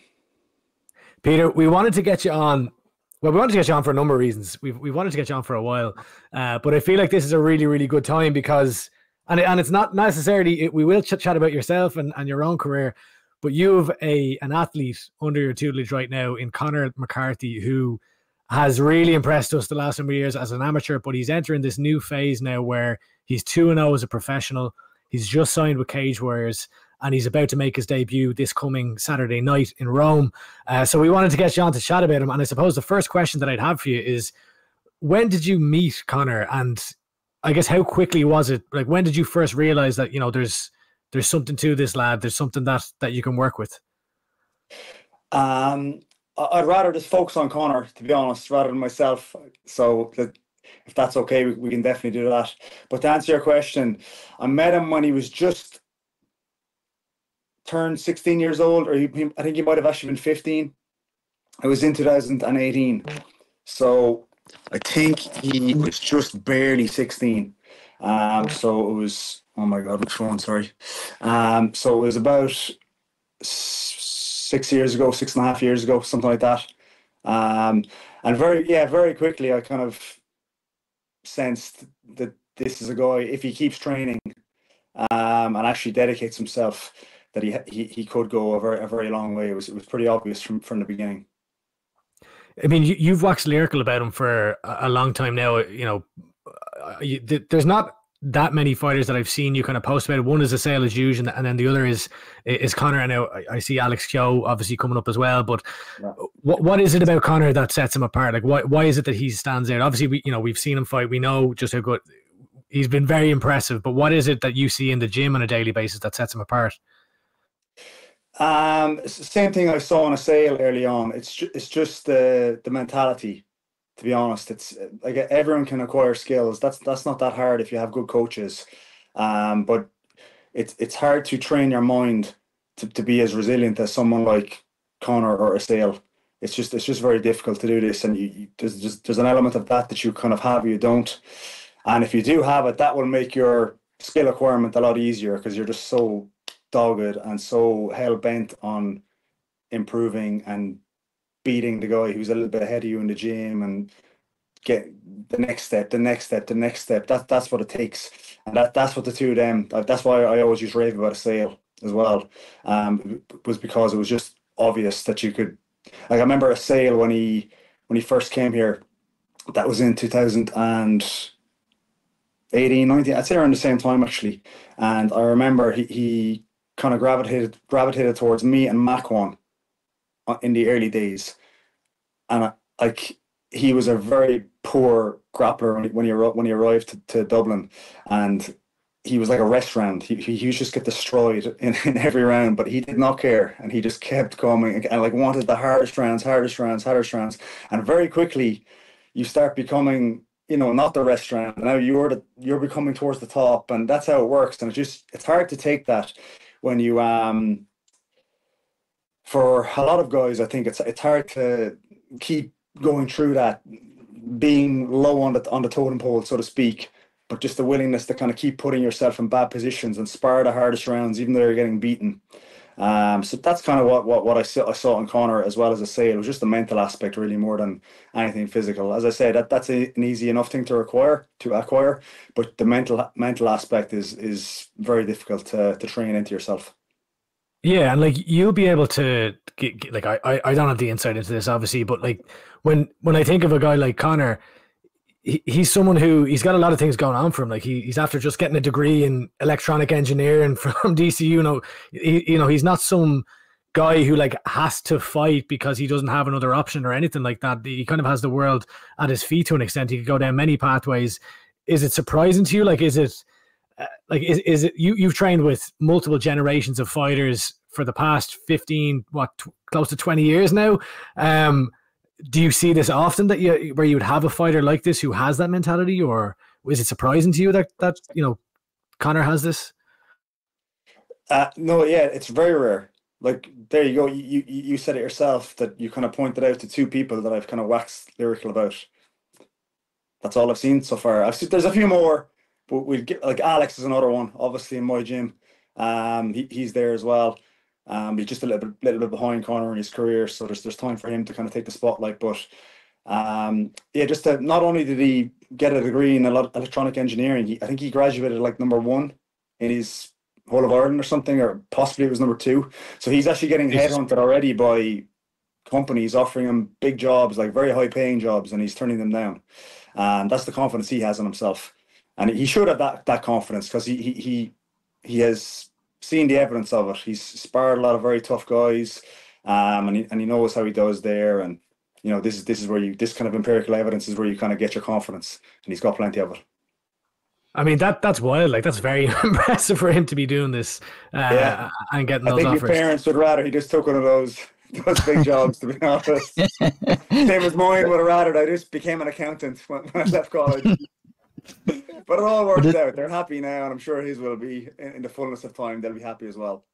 Peter, we wanted to get you on. Well, we wanted to get you on for a number of reasons. We wanted to get you on for a while, but I feel like this is a really, really good time because, and it's not necessarily, we will chat about yourself and your own career, but you have an athlete under your tutelage right now in Conor McCarthy, who has really impressed us the last number of years as an amateur, but he's entering this new phase now where he's 2-0 as a professional. He's just signed with Cage Warriors, and he's about to make his debut this coming Saturday night in Rome. So we wanted to get you on to chat about him. And I suppose the first question that I'd have for you is, when did you meet Conor? And I guess how quickly was it? Like, when did you first realize that, there's something to this lad, there's something that you can work with? I'd rather just focus on Conor, to be honest, rather than myself. So if that's okay, we can definitely do that. But to answer your question, I met him when he was just turned 16 years old, or I think he might have actually been 15. It was in 2018. So I think he was just barely 16. So it was, oh my God, which one? Sorry. So it was about 6 years ago, 6.5 years ago, something like that. And very quickly, I kind of sensed that this is a guy, if he keeps training, and actually dedicates himself, that he could go a very long way. It was pretty obvious from the beginning. I mean, you've waxed lyrical about him for a long time now. You know, there's not that many fighters that I've seen you kind of post about it. One is Assail as Hughes, and then the other is Conor. I know I see Alex Keogh obviously coming up as well. But Yeah. what is it about Conor that sets him apart? Like, why is it that he stands out? Obviously, we've seen him fight. We know just how good he's been. Very impressive. But what is it that you see in the gym on a daily basis that sets him apart? Same thing I saw on Assail early on. It's just the mentality. To be honest, it's like everyone can acquire skills. That's not that hard if you have good coaches. But it's hard to train your mind to be as resilient as someone like Conor or Assail. It's just very difficult to do this, and there's an element of that you kind of have, you don't. And if you do have it, that will make your skill acquirement a lot easier, because you're just so dogged and so hell bent on improving and beating the guy who's a little bit ahead of you in the gym, and get the next step. That's what it takes, and that's what the two of them. That's why I always use rave about Assail as well. Was because it was just obvious that you could. Like, I remember Assail when he first came here. That was in 2018, 19. I'd say around the same time actually. And I remember he kind of gravitated towards me and Macwan in the early days, and he was a very poor grappler when he arrived to Dublin, and he was like a restaurant. He used to just get destroyed in every round, but he did not care, and he just kept coming and like wanted the hardest rounds, and very quickly you start becoming, not the restaurant. Now you're becoming towards the top, and that's how it works. And it's hard to take that when you for a lot of guys. I think it's hard to keep going through that, being low on the totem pole, so to speak, but just the willingness to kind of keep putting yourself in bad positions and spar the hardest rounds, even though you're getting beaten. So that's kind of what I saw in Conor as well as Assail. It was just the mental aspect, really, more than anything physical. As I said, that's an easy enough thing to acquire, but the mental aspect is very difficult to train into yourself. Yeah, and like you'll be able to get like I don't have the insight into this obviously, but like when I think of a guy like Conor, he's someone who he's got a lot of things going on for him. Like he's after just getting a degree in electronic engineering from DCU. He's not some guy who like has to fight because he doesn't have another option or anything like that. He kind of has the world at his feet to an extent. He could go down many pathways. Is it surprising to you? Like, is it is it you've trained with multiple generations of fighters for the past 15 close to 20 years now? Do you see this often where you would have a fighter like this who has that mentality, or is it surprising to you that Conor has this? No, yeah, it's very rare. Like, there you go. You said it yourself, that you kind of pointed out to two people that I've kind of waxed lyrical about. That's all I've seen so far. There's a few more, but we'll get, like, Alex is another one, obviously, in my gym. He's there as well. He's just a little bit behind Conor in his career, so there's time for him to kind of take the spotlight. But just not only did he get a degree in electronic engineering, I think he graduated like number 1 in his whole of Ireland or something, or possibly it was number 2. So he's actually getting headhunted already by companies offering him big jobs, like very high paying jobs, and he's turning them down. That's the confidence he has in himself, and he should have that confidence, because he has seen the evidence of it. He's sparred a lot of very tough guys, and he knows how he does there. And this is where this kind of empirical evidence is where you kind of get your confidence, and he's got plenty of it. I mean, that's wild. Like, that's very impressive for him to be doing this and getting those offers. I think your parents would rather he just took one of those big jobs, to be honest. Same as mine would have rather I just became an accountant when I left college. But it all worked out. They're happy now, and I'm sure his will be in the fullness of time. They'll be happy as well.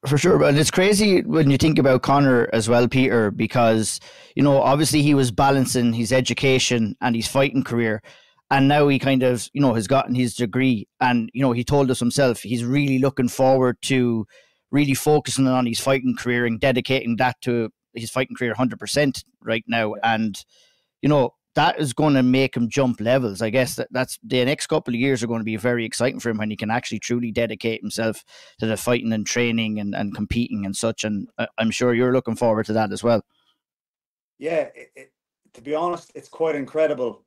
For sure, but it's crazy when you think about Conor as well, Peter, because, you know, obviously he was balancing his education and his fighting career, and now he kind of, you know, has gotten his degree, and, you know, he told us himself he's really looking forward to really focusing on his fighting career and dedicating that to his fighting career 100% right now, and, you know, that is going to make him jump levels. I guess that's the next couple of years are going to be very exciting for him when he can actually truly dedicate himself to the fighting and training and competing and such. And I'm sure you're looking forward to that as well. Yeah, to be honest, it's quite incredible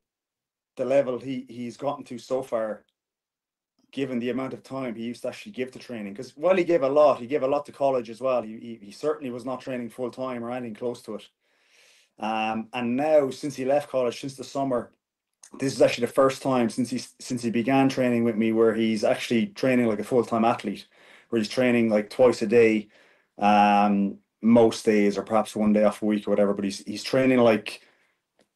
the level he's gotten to so far, given the amount of time he used to actually give to training. Because while he gave a lot to college as well. He certainly was not training full time or anything close to it. And now, since he left college, since the summer, this is actually the first time since he began training with me where he's actually training like a full-time athlete, where he's training like twice a day, most days, or perhaps one day off a week or whatever. But he's training like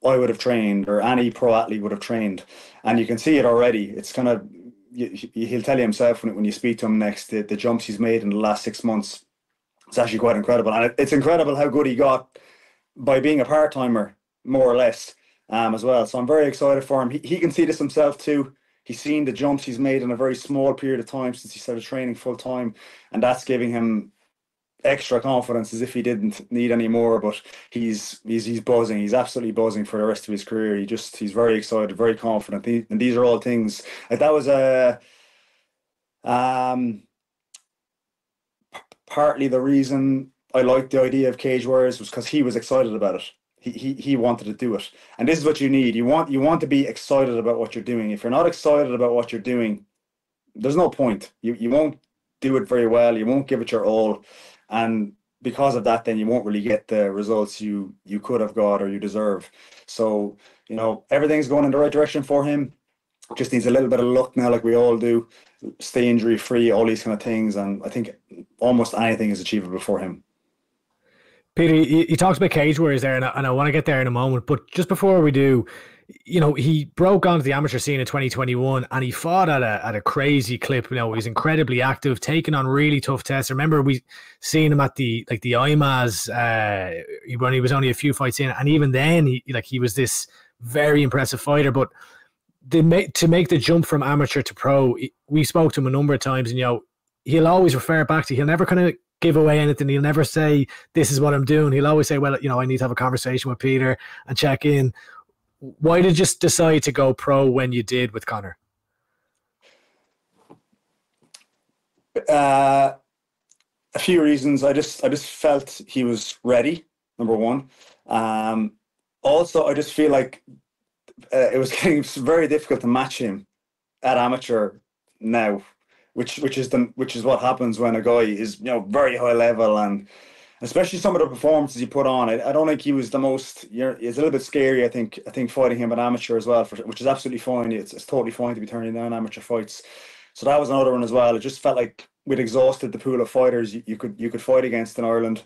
I would have trained, or any pro athlete would have trained, and you can see it already. It's kind of, he'll tell you himself when you speak to him next, the jumps he's made in the last 6 months. It's actually quite incredible, and it's incredible how good he got by being a part-timer, more or less, as well. So I'm very excited for him. He can see this himself too. He's seen the jumps he's made in a very small period of time since he started training full-time, and that's giving him extra confidence, as if he didn't need any more. But he's buzzing. He's absolutely buzzing for the rest of his career. He's very excited, very confident. And these are all things, like, that was partly the reason I liked the idea of Cage Warriors, was because he was excited about it. He wanted to do it. And this is what you need. You want to be excited about what you're doing. If you're not excited about what you're doing, there's no point. You won't do it very well. You won't give it your all. And because of that, then you won't really get the results you could have got or you deserve. So, you know, everything's going in the right direction for him. Just needs a little bit of luck now, like we all do. Stay injury free, all these kind of things. And I think almost anything is achievable for him. Peter, he talks about Cage Warriors there, and I want to get there in a moment. But just before we do, you know, he broke onto the amateur scene in 2021, and he fought at a crazy clip. You know, he was incredibly active, taking on really tough tests. I remember we seen him at the IMAs when he was only a few fights in, and even then, he was this very impressive fighter. But to make the jump from amateur to pro, we spoke to him a number of times, and, you know, he'll always refer back to, he'll never kind of give away anything. He'll never say, this is what I'm doing. He'll always say, well, you know, I need to have a conversation with Peter and check in. Why did you decide to go pro when you did with Conor? A few reasons. I just felt he was ready, number one. Also, I just feel like it was getting very difficult to match him at amateur now, which is what happens when a guy is, you know, very high level, and especially some of the performances he put on. I don't think he was the most. It's a little bit scary. I think fighting him at amateur as well, which is absolutely fine. It's totally fine to be turning down amateur fights. So that was another one as well. It just felt like we'd exhausted the pool of fighters you could fight against in Ireland,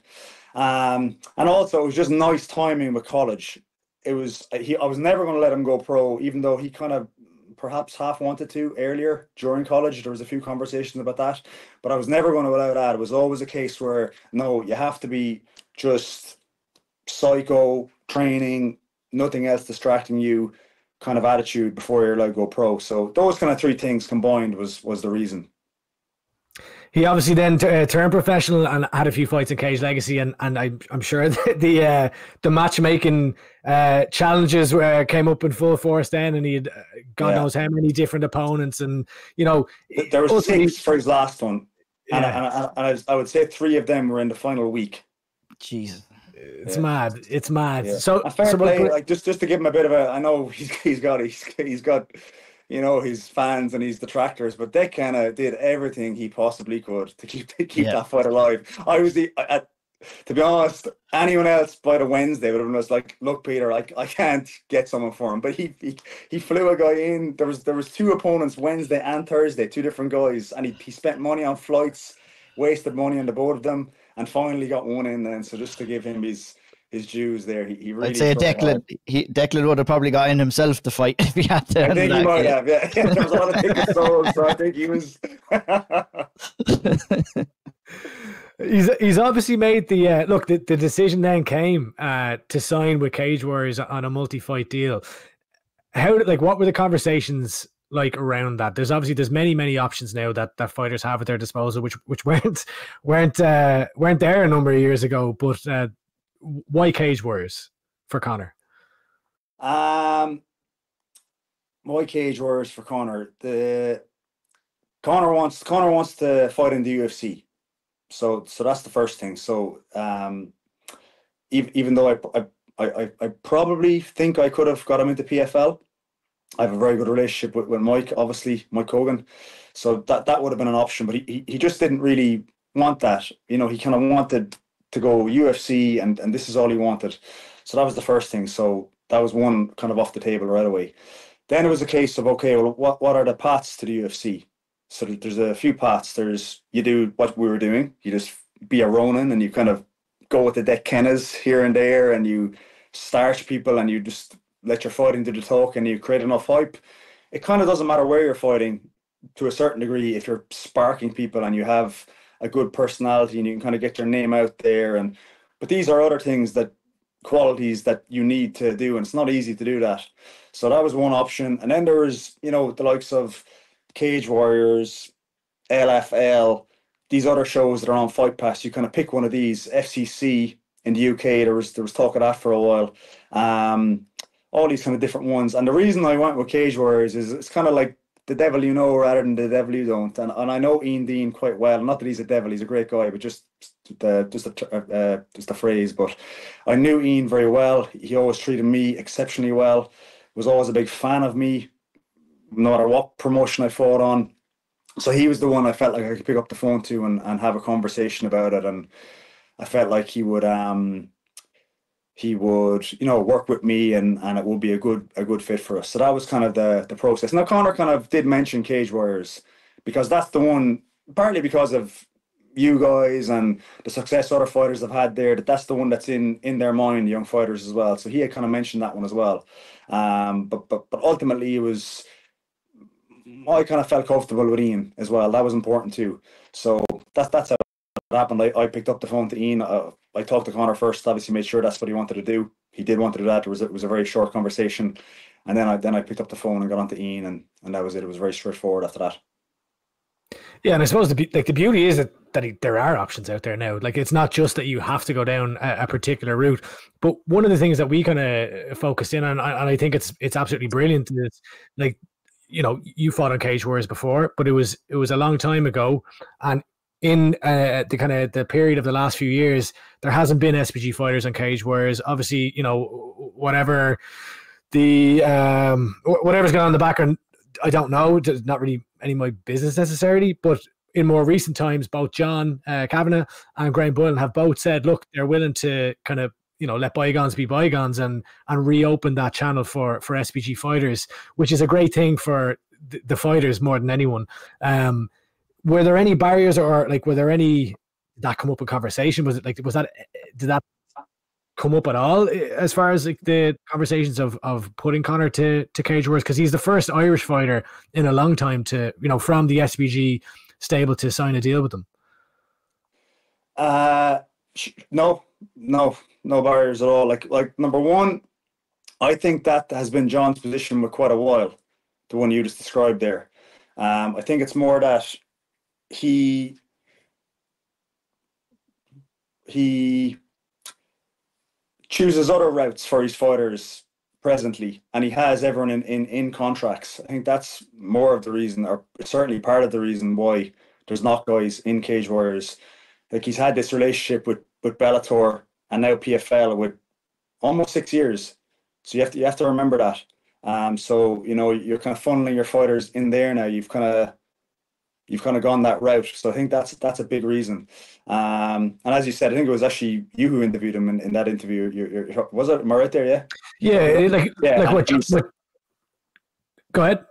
and also it was just nice timing with college. I was never going to let him go pro, even though he kind of perhaps half wanted to earlier during college. There was a few conversations about that, but I was never going to allow that. It was always a case where, no, you have to be just psycho training, nothing else distracting you kind of attitude before you're allowed to go pro. So those kind of three things combined was the reason. He obviously then turned professional and had a few fights in Cage Legacy, and I'm sure the matchmaking challenges came up in full force then, and he had God knows how many different opponents, and, you know, there were 6 for his last one, and I would say 3 of them were in the final week. Jesus. It's mad. It's mad. Yeah. So fair play, like just to give him a bit of a, I know he's got you know, his fans and his detractors, but they kind of did everything he possibly could to keep that fight alive. To be honest, anyone else by the Wednesday would have been like, look, Peter, I can't get someone for him. But he flew a guy in. There was 2 opponents Wednesday and Thursday, 2 different guys, and he spent money on flights, wasted money on the both of them, and finally got one in then. So just to give him his dues there, he really. I'd say Declan would have probably got in himself to fight if he had to. I think he might have. Yeah, there was a lot of tickets sold, so I think he was. He's obviously made the look. The decision then came to sign with Cage Warriors on a multi-fight deal. What were the conversations like around that? There's many options now that fighters have at their disposal, which weren't there a number of years ago. But why Cage Warriors for Conor? Why Cage Warriors for Conor? Conor wants to fight in the UFC. So that's the first thing. So even though I probably think I could have got him into PFL, I have a very good relationship with Mike, obviously, Mike Hogan. So that would have been an option, but he just didn't really want that. You know, he kind of wanted to go UFC, and this is all he wanted. So that was the first thing. So that was one kind of off the table right away. Then it was a case of, okay, well, what are the paths to the UFC? So there's a few paths. You do what we were doing. You just be a Ronin, and you kind of go with the Deck Kennas here and there, and you starch people, and you just let your fighting do the talk, and you create enough hype. It kind of doesn't matter where you're fighting to a certain degree if you're sparking people and you have a good personality and you can kind of get your name out there. But these are other qualities that you need to do, and it's not easy to do that. So that was one option. And then there was, the likes of Cage Warriors, LFL, these other shows that are on Fight Pass. You kind of pick one of these. FCC in the UK, there was talk of that for a while. All these kind of different ones. And the reason I went with Cage Warriors is it's kind of like the devil you know rather than the devil you don't. And I know Ian Dean quite well. Not that he's a devil, he's a great guy, but just a phrase. But I knew Ian very well. He always treated me exceptionally well. Was always a big fan of me, no matter what promotion I fought on. So he was the one I felt like I could pick up the phone to and have a conversation about it. And I felt like he would work with me and it would be a good fit for us. So that was kind of the process. Now Conor kind of did mention Cage Warriors because that's the one, partly because of you guys and the success other fighters have had there, that's the one that's in their mind, the young fighters as well. So he had kind of mentioned that one as well. But ultimately it was, I kind of felt comfortable with Ian as well. That was important too. So that's how it happened. I picked up the phone to Ian. I talked to Conor first, obviously made sure that's what he wanted to do. He did want to do that. It was a very short conversation. And then I picked up the phone and got on to Ian, and that was it. It was very straightforward after that. Yeah, and I suppose the beauty is that there are options out there now. Like, it's not just that you have to go down a particular route. But one of the things that we kind of focused in on, and I think it's absolutely brilliant, is like, you fought on Cage Warriors before, but it was a long time ago, and in the period of the last few years, there hasn't been SPG fighters on Cage Warriors. Obviously, whatever's going on in the background, I don't know. It's not really any of my business necessarily. But in more recent times, both John Kavanagh and Graham Boylan have both said, look, they're willing to kind of let bygones be bygones and reopen that channel for SPG fighters, which is a great thing for the fighters more than anyone. Were there any barriers, or like, were there any that come up in conversation? Did that come up at all as far as like the conversations of putting Conor to Cage Warriors? Because he's the first Irish fighter in a long time to, from the SPG stable to sign a deal with them. No barriers at all. Like number one, I think that has been John's position for quite a while, the one you just described there. I think it's more that he chooses other routes for his fighters presently, and he has everyone in contracts. I think that's more of the reason, or certainly part of the reason, why there's not guys in Cage Warriors. Like, he's had this relationship with Bellator and now PFL with almost 6 years. So you have to remember that. So you're kind of funneling your fighters in there now. You've kind of gone that route. So I think that's a big reason. And as you said, I think it was actually you who interviewed him in that interview. Was it? Am I right there? Yeah. Yeah. Go ahead.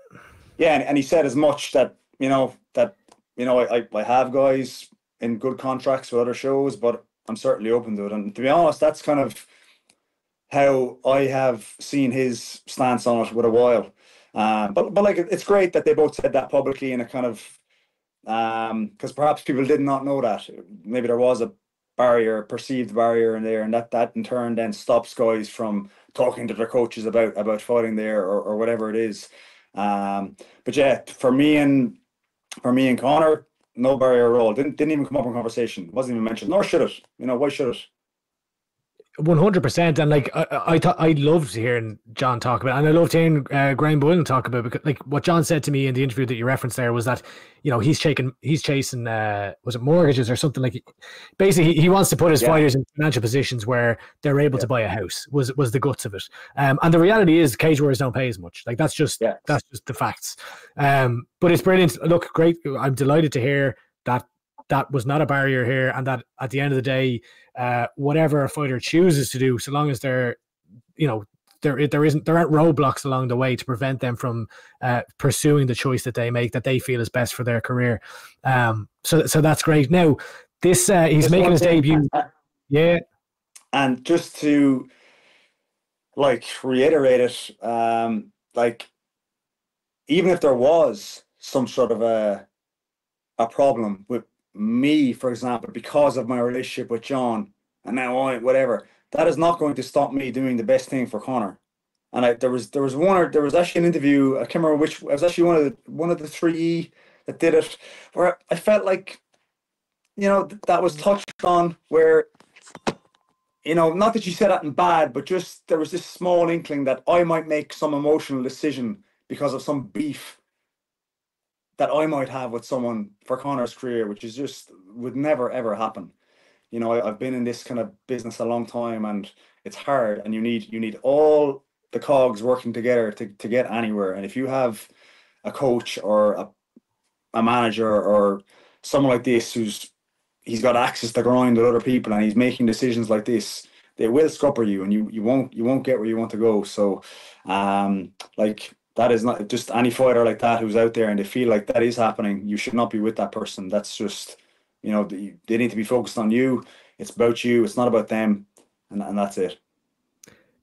Yeah, and he said as much that I have guys in good contracts with other shows, but I'm certainly open to it. And to be honest, that's kind of how I have seen his stance on it with a while. But like, it's great that they both said that publicly, and it kind of because perhaps people did not know that. Maybe there was a barrier, perceived barrier in there, and that in turn then stops guys from talking to their coaches about fighting there or whatever it is. But yeah, for me and Conor, no barrier at all. Didn't even come up in conversation. Wasn't even mentioned. Nor should it. Why should it? 100%, and like I thought, I loved hearing John talk about it, and I loved hearing Graham Boylan talk about it, because like what John said to me in the interview that you referenced there was that he's chasing was it mortgages or something, like basically he wants to put his fighters in financial positions where they're able to buy a house was the guts of it, and the reality is cage warriors don't pay as much. Like that's just the facts. But it's brilliant. Look, great. I'm delighted to hear that was not a barrier here, and that at the end of the day, whatever a fighter chooses to do, so long as there aren't roadblocks along the way to prevent them from pursuing the choice that they make, that they feel is best for their career. So that's great. Now, this he's making his debut. Yeah, and just to reiterate it, even if there was some sort of a problem with me, for example, because of my relationship with John, and now whatever, that is not going to stop me doing the best thing for Conor. And there was actually an interview, I can't remember which, it was actually one of the 3E that did it, where I felt like that was touched on, where not that you said that in bad, but just there was this small inkling that I might make some emotional decision because of some beef that I might have with someone for Conor's career, which is just would never ever happen. I've been in this kind of business a long time, and it's hard, and you need all the cogs working together to get anywhere. And if you have a coach or a manager or someone like this he's got access to grind with other people, and he's making decisions like this, they will scupper you, and you won't get where you want to go. So that is not just any fighter like that who's out there and they feel like that is happening. You should not be with that person. That's just, they need to be focused on you. It's about you. It's not about them. And that's it.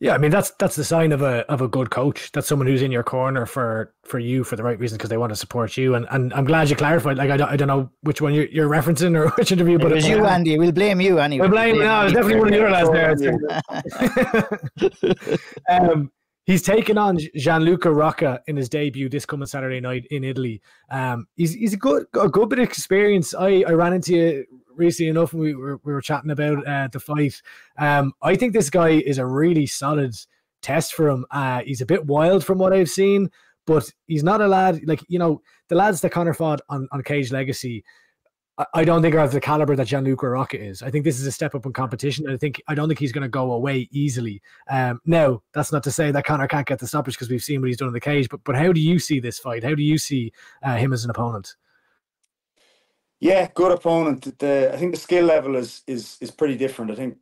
Yeah, I mean, that's the sign of a good coach. That's someone who's in your corner for you for the right reason, because they want to support you. And I'm glad you clarified. Like, I don't know which one you're referencing or which interview, but it was you, Andy. We'll blame you anyway. We'll blame you. No, it's definitely one of the other lads there. He's taken on Gianluca Rocca in his debut this coming Saturday night in Italy. He's a good bit of experience. I ran into you recently enough, and we were chatting about the fight. I think this guy is a really solid test for him. He's a bit wild from what I've seen, but he's not a lad the lads that Conor fought on Cage Legacy. I don't think are of the caliber that Gianluca Rocca is. I think this is a step up in competition, and I don't think he's going to go away easily. Now, that's not to say that Conor can't get the stoppage, because we've seen what he's done in the cage. But how do you see this fight? How do you see him as an opponent? Yeah, good opponent. I think the skill level is pretty different. I think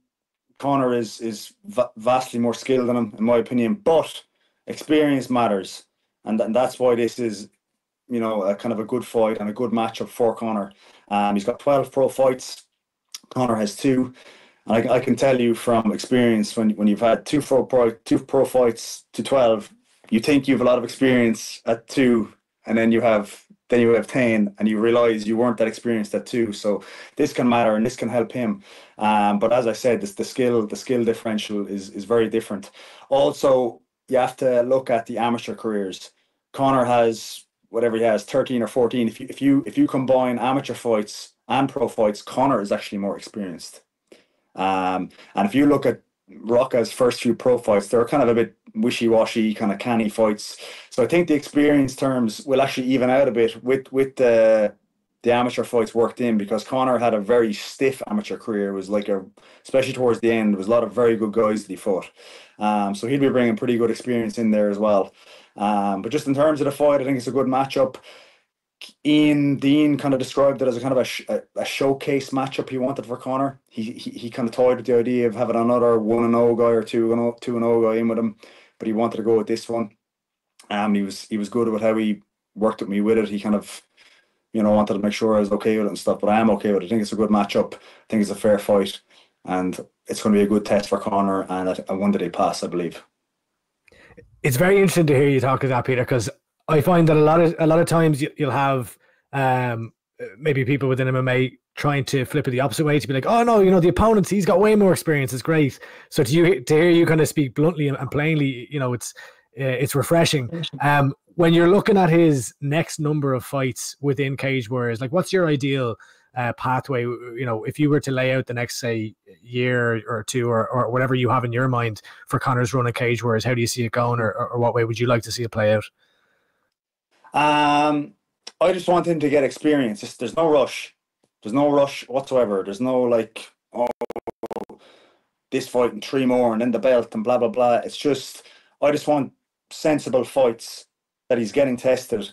Conor is vastly more skilled than him, in my opinion. But experience matters, and that's why this is a kind of a good fight and a good matchup for Conor. He's got 12 pro fights. Conor has 2. And I can tell you from experience, when you've had 2 pro fights to 12, you think you have a lot of experience at 2, and then you have 10, and you realize you weren't that experienced at 2. So this can matter, and this can help him. But as I said, the skill differential is very different. Also, you have to look at the amateur careers. Conor has whatever he has, 13 or 14. If you combine amateur fights and pro fights, Conor is actually more experienced. And if you look at Rocca's first few pro fights, they're kind of a bit wishy-washy, kind of canny fights. So I think the experience terms will actually even out a bit with the amateur fights worked in, because Conor had a very stiff amateur career. It was especially towards the end, there was a lot of very good guys that he fought. So he'll be bringing pretty good experience in there as well. But just in terms of the fight, I think it's a good matchup. Ian Dean kind of described it as a kind of a showcase matchup he wanted for Conor. He kind of toyed with the idea of having another 1-0 guy or 2-0 guy in with him, but he wanted to go with this one. He was good with how he worked with me with it. He kind of wanted to make sure I was okay with it and stuff, but I am okay with it. I think it's a good matchup. I think it's a fair fight, and it's going to be a good test for Conor, and a one-day pass, I believe. It's very interesting to hear you talk about that, Peter, because I find that a lot of times you'll have maybe people within MMA trying to flip it the opposite way to be like, oh no, the opponent, he's got way more experience, it's great. So to hear you kind of speak bluntly and plainly, it's refreshing. When you're looking at his next number of fights within Cage Warriors, like what's your ideal pathway? If you were to lay out the next, say, year or two or whatever you have in your mind for Conor's run of Cage Warriors, how do you see it going, or what way would you like to see it play out? I just want him to get experience. There's no rush. There's no rush whatsoever. There's no like, oh, this fight and 3 more and then the belt and blah, blah, blah. It's just, I just want sensible fights that he's getting tested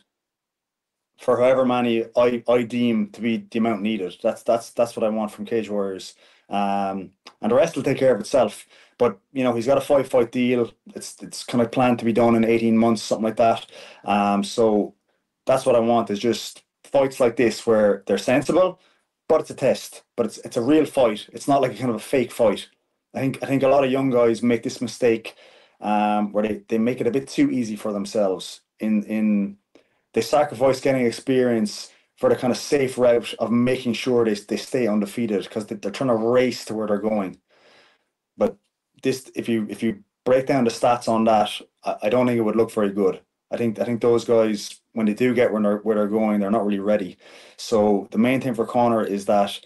for however many I deem to be the amount needed. That's what I want from Cage Warriors. And the rest will take care of itself. But, he's got a 5-fight deal. It's kind of planned to be done in 18 months, something like that. So that's what I want, is just fights like this where they're sensible, but it's a test. But it's a real fight. It's not like a kind of a fake fight. I think a lot of young guys make this mistake where they make it a bit too easy for themselves. They sacrifice getting experience for the kind of safe route of making sure they stay undefeated because they're trying to race to where they're going. But this, if you break down the stats on that, I don't think it would look very good. I think those guys, when they do get where they're going, they're not really ready. So the main thing for Conor is that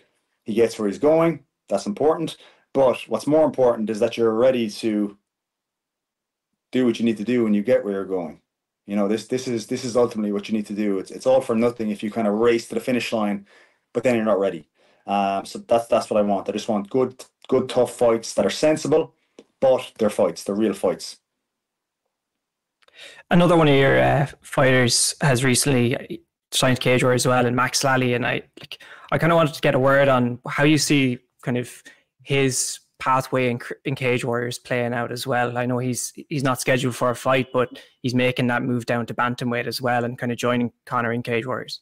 he gets where he's going. That's important. But what's more important is that you're ready to do what you need to do when you get where you're going. This is ultimately what you need to do. It's all for nothing if you kind of race to the finish line, but then you're not ready. So that's what I want. I just want good tough fights that are sensible, but they're fights. They're real fights. Another one of your fighters has recently signed Cage Warriors as well, and Max Lally, and I kind of wanted to get a word on how you see kind of his pathway in Cage Warriors playing out as well. I know he's not scheduled for a fight, but he's making that move down to bantamweight as well and kind of joining Conor in Cage Warriors.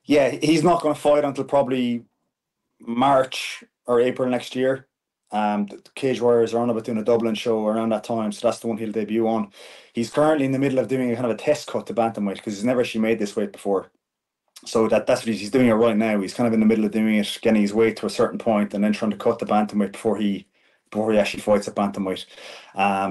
Yeah, he's not going to fight until probably March or April next year. The Cage Warriors are on about doing a Dublin show around that time, so that's the one he'll debut on. He's currently in the middle of doing a kind of a test cut to bantamweight because he's never actually made this weight before. So that's what he's doing it right now. He's kind of in the middle of doing it, getting his weight to a certain point, and then trying to cut the bantamweight before he actually fights at bantamweight.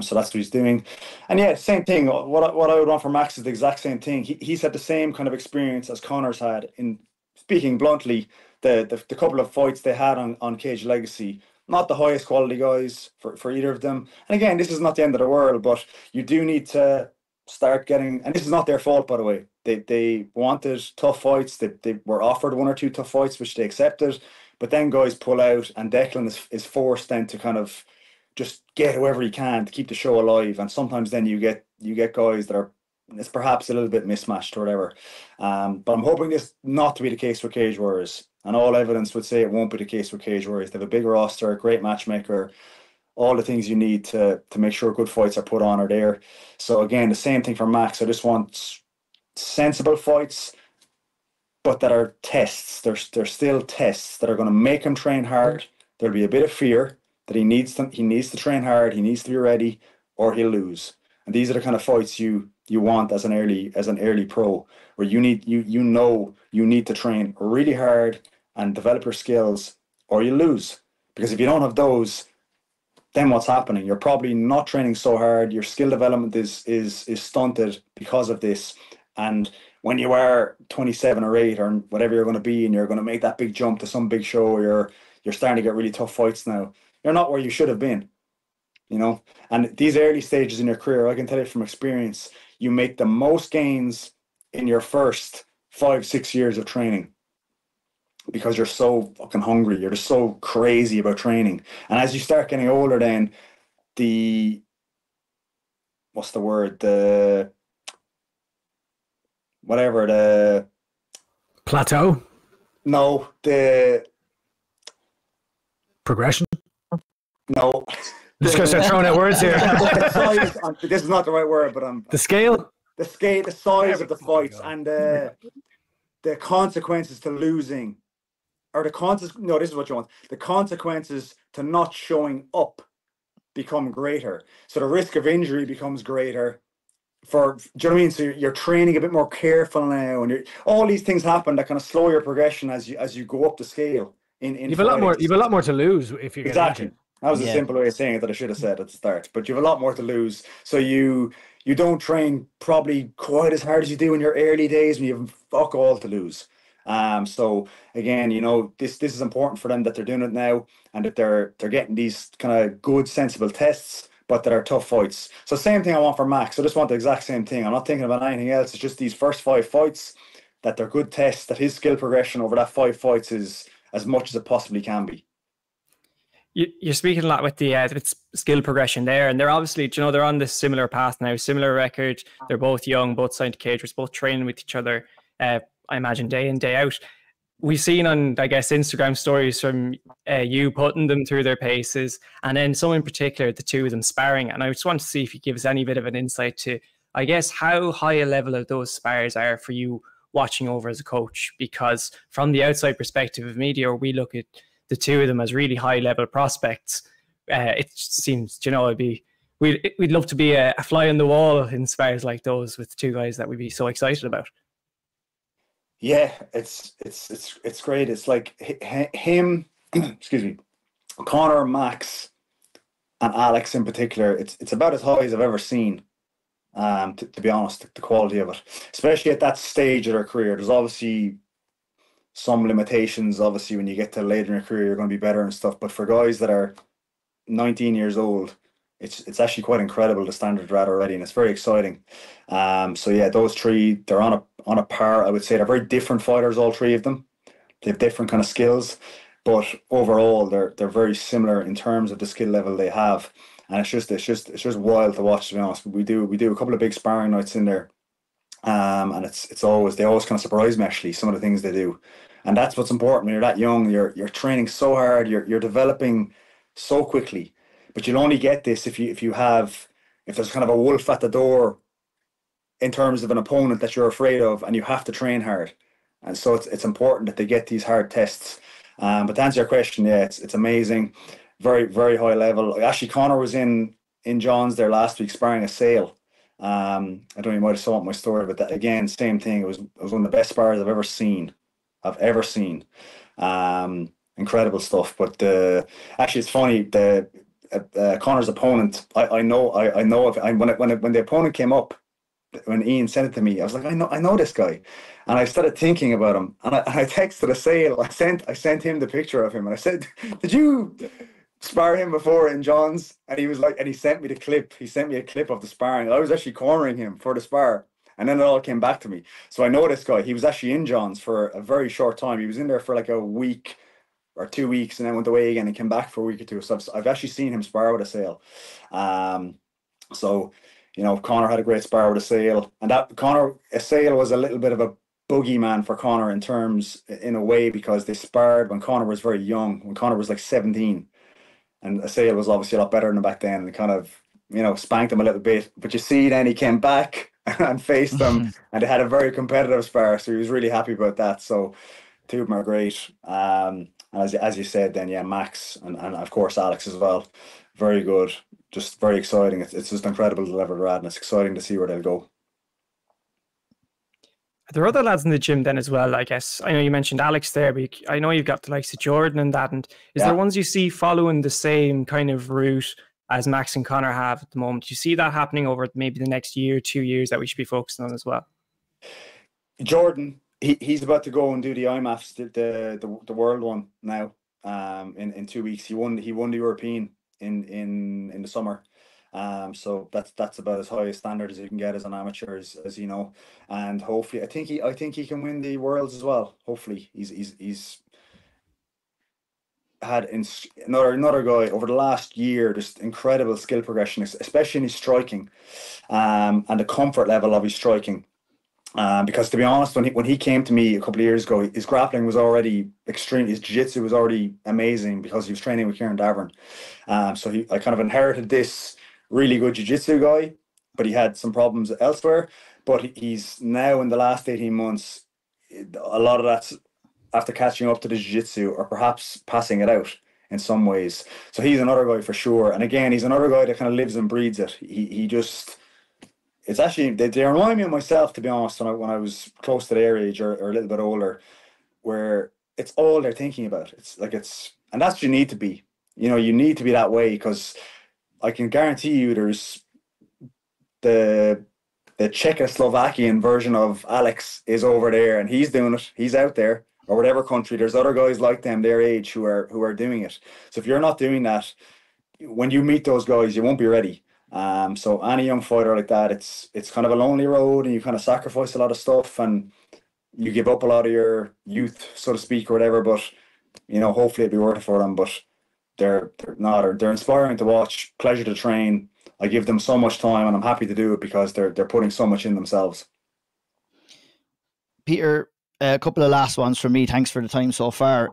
So that's what he's doing. And yeah, same thing. What I would want for Max is the exact same thing. He's had the same kind of experience as Conor's had. In speaking bluntly, the couple of fights they had on Cage Legacy, not the highest quality guys for either of them. And again, this is not the end of the world, but you do need to start getting, and this is not their fault, by the way. They wanted tough fights. They were offered 1 or 2 tough fights, which they accepted. But then guys pull out, and Declan is forced then to kind of just get whoever he can to keep the show alive. And sometimes then you get guys that are, it's perhaps a little bit mismatched or whatever. But I'm hoping this not to be the case with Cage Warriors. And all evidence would say it won't be the case with Cage Warriors. They have a big roster, a great matchmaker. All the things you need to make sure good fights are put on are there. So again, the same thing for Max. I just want sensible fights, but that are tests. They're still tests that are going to make him train hard. There'll be a bit of fear that he needs to train hard. He needs to be ready, or he'll lose. And these are the kind of fights you want as an early pro, where you need to train really hard and develop your skills, or you lose. Because if you don't have those, then what's happening? You're probably not training so hard. Your skill development is stunted because of this. And when you are 27 or 8 or whatever you're going to be, and you're going to make that big jump to some big show, where you're starting to get really tough fights now, you're not where you should have been, And these early stages in your career, I can tell you from experience, you make the most gains in your first 5-6 years of training, because you're so fucking hungry. You're just so crazy about training. And as you start getting older, then the plateau? No, the progression? No. Just going to start throwing out words here. This is not the right word, but the scale? The size of the fights, and the consequences to losing, or this is what you want. The consequences to not showing up become greater. So the risk of injury becomes greater do you know what I mean? So you're training a bit more careful now, and all these things happen that kind of slow your progression as you go up the scale. You've a lot more to lose if you get exactly. injured. That was a simple way of saying it that I should have said at the start. But you have a lot more to lose, so you don't train probably quite as hard as you do in your early days when you have fuck all to lose. So again, you know, this is important for them that they're doing it now, and that they're getting these kind of good, sensible tests, but that are tough fights. So same thing I want for Max. I just want the exact same thing. I'm not thinking about anything else. It's just these first 5 fights, that they're good tests, that his skill progression over that 5 fights is as much as it possibly can be. You're speaking a lot with the skill progression there, and they're obviously, you know, they're on this similar path now, similar record. They're both young, both signed to Cagers, both training with each other, I imagine day in, day out. We've seen on, I guess, Instagram stories from you putting them through their paces, and then some in particular, the two of them sparring. And I just want to see if you give us any bit of an insight to, I guess, how high a level of those spars are for you watching over as a coach. Because from the outside perspective of media, we look at the two of them as really high level prospects. It seems, you know, we'd love to be a fly on the wall in spars like those with two guys that we'd be so excited about. Yeah, it's great. It's like him, excuse me, Conor, Max, and Alex in particular. It's about as high as I've ever seen. To be honest, the quality of it, especially at that stage of their career. There's obviously some limitations. Obviously, when you get to later in your career, you're going to be better and stuff. But for guys that are 19 years old, it's actually quite incredible the standard they're at already, and it's very exciting. So yeah, those three, they're on a par. I would say they're very different fighters, all three of them. They have different kind of skills, but overall they're very similar in terms of the skill level they have. And it's just wild to watch, to be honest. We do a couple of big sparring nights in there, and they always kind of surprise me, actually, some of the things they do. And that's what's important when you're that young. You're training so hard, you're developing so quickly. But you'll only get this if there's kind of a wolf at the door in terms of an opponent that you're afraid of, and you have to train hard. And so it's important that they get these hard tests. But to answer your question, yeah, it's amazing. Very, very high level. Actually, Conor was in John's there last week sparring a Sale. I don't know, you might have saw my story, but that, again, same thing. It was one of the best spars I've ever seen. Incredible stuff. But actually, it's funny. Conor's opponent, I know when the opponent came up, when Ian sent it to me, I was like, I know this guy, and I started thinking about him, and I texted a Sale. I sent him the picture of him, and I said, "Did you spar him before in John's?" And he was like, and he sent me the clip. He sent me a clip of the sparring. I was actually cornering him for the spar, and then it all came back to me. So I know this guy. He was actually in John's for a very short time. He was in there for like a week or 2 weeks, and then went away again and came back for a week or two. So I've actually seen him spar with a Sale. So, you know, Conor had a great spar with a Sale, and a Sale was a little bit of a boogeyman for Conor in a way, because they sparred when Conor was very young, when Conor was like 17, and a Sale was obviously a lot better than him back then, and kind of, you know, spanked him a little bit. But you see, then he came back and faced them, and they had a very competitive spar, so he was really happy about that. So two of them are great. And as you said, then yeah, Max and of course Alex as well, very good, just very exciting. It's just incredible the level they're at, and it's exciting to see where they'll go. There are other lads in the gym then as well, I guess. I know you mentioned Alex there, but I know you've got the likes of Jordan and that. And is there ones you see following the same kind of route as Max and Conor have at the moment? Do you see that happening over maybe the next year, 2 years that we should be focusing on as well? Jordan, he's about to go and do the IMAFs, the world one now. In 2 weeks, he won the European in the summer. So that's about as high a standard as you can get as an amateur, as you know. And hopefully, I think he can win the worlds as well. Hopefully, he's had another guy over the last year, just incredible skill progression, especially in his striking, and the comfort level of his striking. Because to be honest, when he came to me a couple of years ago, his grappling was already extreme. His jiu-jitsu was already amazing because he was training with Kieran Davern. So I kind of inherited this really good jiu-jitsu guy, but he had some problems elsewhere. But he's now, in the last 18 months, a lot of that's after catching up to the jiu-jitsu, or perhaps passing it out in some ways. So he's another guy for sure. And again, he's another guy that kind of lives and breathes it. He just... it's actually they remind me of myself, to be honest, when I was close to their age or a little bit older, where it's all they're thinking about. And that's what you need to be. You know, you need to be that way, because I can guarantee you there's the Czechoslovakian version of Alex is over there, and he's doing it. He's out there, or whatever country. There's other guys like them, their age, who are doing it. So if you're not doing that, when you meet those guys, you won't be ready. So any young fighter like that, it's kind of a lonely road, and you kind of sacrifice a lot of stuff, and you give up a lot of your youth, so to speak, or whatever. But you know, hopefully it'll be worth it for them. But they're inspiring to watch, pleasure to train. I give them so much time, and I'm happy to do it because they're putting so much in themselves. Peter, a couple of last ones from me. Thanks for the time so far.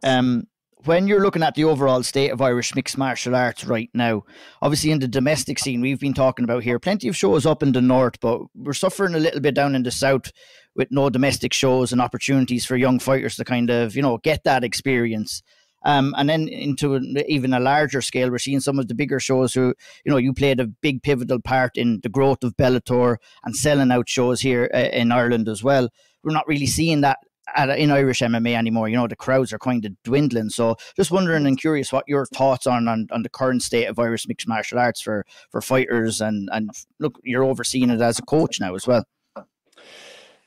When you're looking at the overall state of Irish mixed martial arts right now, obviously in the domestic scene, we've been talking about here, plenty of shows up in the north, but we're suffering a little bit down in the south with no domestic shows and opportunities for young fighters to kind of, you know, get that experience. And then into even a larger scale, we're seeing some of the bigger shows who, you know, you played a big pivotal part in the growth of Bellator and selling out shows here in Ireland as well. We're not really seeing that in Irish MMA anymore. You know, the crowds are kind of dwindling. So just wondering and curious what your thoughts on the current state of Irish mixed martial arts for fighters, and look, you're overseeing it as a coach now as well.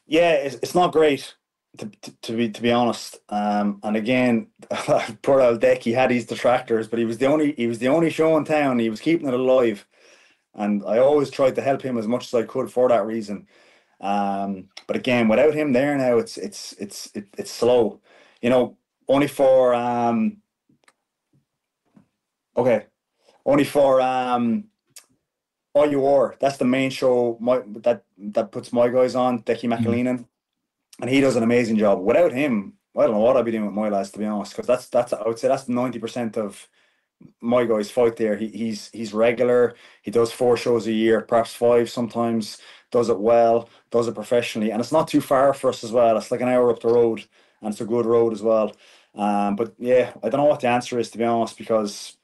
Yeah, it's not great, to be honest. And again, poor old Deck, he had his detractors, but he was the only show in town. He was keeping it alive, and I always tried to help him as much as I could for that reason. But again, without him there now, it's slow. You know, only for IUR, that's the main show that puts my guys on, Decky McAleenan, and he does an amazing job. Without him, I don't know what I'd be doing with my lads, to be honest, because that's I would say that's 90% of my guys fight there. He's regular. He does 4 shows a year, perhaps 5 sometimes. Does it well, does it professionally, and it's not too far for us as well. It's like an hour up the road, and it's a good road as well. But yeah, I don't know what the answer is, to be honest, because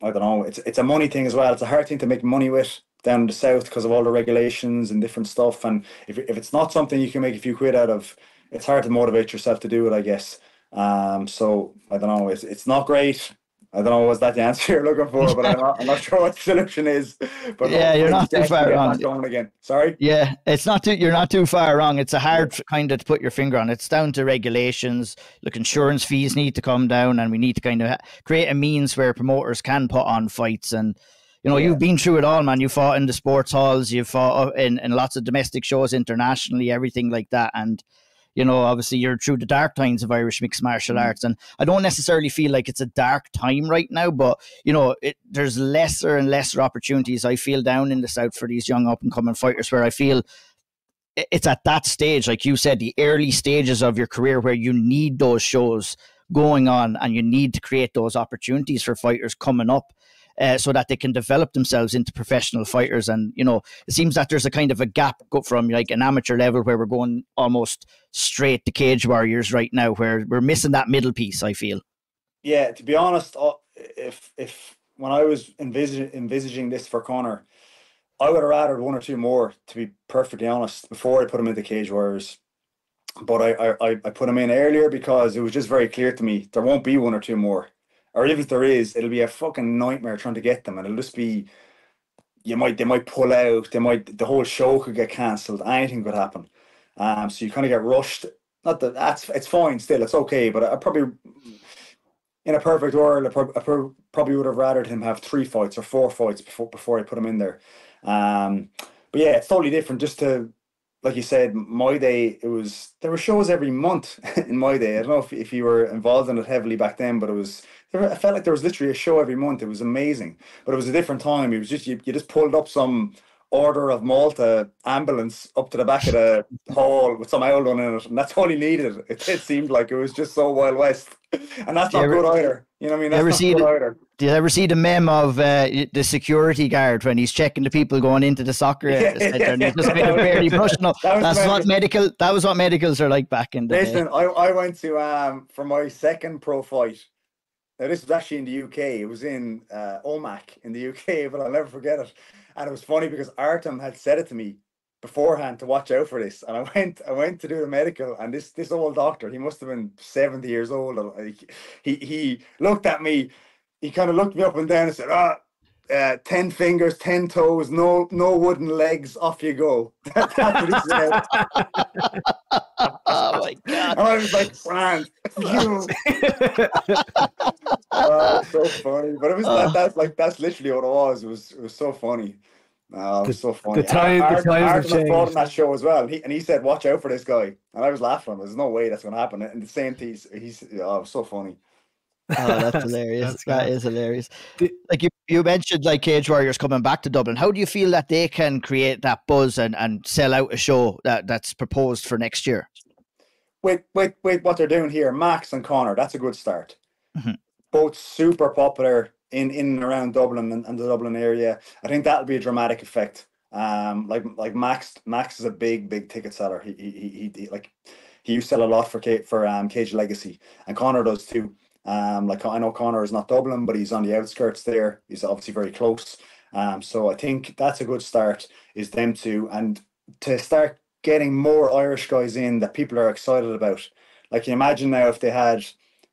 I don't know. It's a money thing as well. It's a hard thing to make money with down in the south because of all the regulations and different stuff. And if it's not something you can make a few quid out of, it's hard to motivate yourself to do it, I guess. So I don't know. It's not great. I don't know, was that the answer you're looking for? But I'm not sure what the solution is. But yeah, you're not too far wrong. Going again. Sorry. Yeah, you're not too far wrong. It's a hard kind of to put your finger on. It's down to regulations. Look, insurance fees need to come down, and we need to kind of create a means where promoters can put on fights. And you know, you've been through it all, man. You fought in the sports halls. You fought in lots of domestic shows internationally, everything like that. And you know, obviously you're through the dark times of Irish mixed martial arts, and I don't necessarily feel like it's a dark time right now, but you know, there's lesser and lesser opportunities I feel down in the south for these young up and coming fighters, where I feel it's at that stage, like you said, the early stages of your career where you need those shows going on, and you need to create those opportunities for fighters coming up. So that they can develop themselves into professional fighters. And, you know, it seems that there's a kind of a gap from like an amateur level where we're going almost straight to cage warriors right now, where we're missing that middle piece, I feel. Yeah, to be honest, if when I was envisaging this for Conor, I would have rather 1 or 2 more, to be perfectly honest, before I put him into cage warriors. But I put him in earlier because it was just very clear to me there won't be 1 or 2 more. Or even if there is, it'll be a fucking nightmare trying to get them, and it'll just be, they might pull out, the whole show could get cancelled, anything could happen. So you kind of get rushed. Not that it's fine still, it's okay, but I probably, in a perfect world, I probably would have rather him have 3 fights or 4 fights before I put him in there. But yeah, it's totally different. Just to, like you said, my day, there were shows every month in my day. I don't know if you were involved in it heavily back then, but I felt like there was literally a show every month. It was amazing, but it was a different time. It was just you just pulled up some Order of Malta ambulance up to the back of the hall with some owl on in it, and that's all he needed. It seemed like it was just so Wild West, and that's not good either. You know what I mean? That's not good either. Did you ever see the meme of the security guard when he's checking the people going into the soccer center, and he's just kind of barely brushing up? That was what medicals are like back in the day. Listen, I went to for my second pro fight. Now, this was actually in the UK. It was in OMAC in the UK, but I'll never forget it. And it was funny because Artem had said it to me beforehand to watch out for this. And I went to do the medical, and this old doctor, he must have been 70 years old. He looked at me, he kind of looked me up and down and said, 10 fingers, 10 toes, no wooden legs, off you go. That's what he said. Oh my God. And I was like, Frank, you. It's so funny. But it was that's literally what it was. It was so funny. It was so funny. The times have Artem changed. brought on that show as well. He said, watch out for this guy. And I was laughing. There's no way that's going to happen. And the same thing, it was so funny. Oh, that's hilarious. That is hilarious. The- Like you mentioned, like Cage Warriors coming back to Dublin. How do you feel that they can create that buzz and sell out a show that's proposed for next year? With what they're doing here, Max and Conor, that's a good start. Mhm. Both super popular in and around Dublin and the Dublin area. I think that'll be a dramatic effect. Like Max is a big ticket seller. He used to sell a lot for Cage Legacy, and Conor does too. Like I know Conor is not Dublin, but he's on the outskirts there. He's obviously very close. So I think that's a good start, is them two, and to start getting more Irish guys in that people are excited about. Like, you imagine now if they had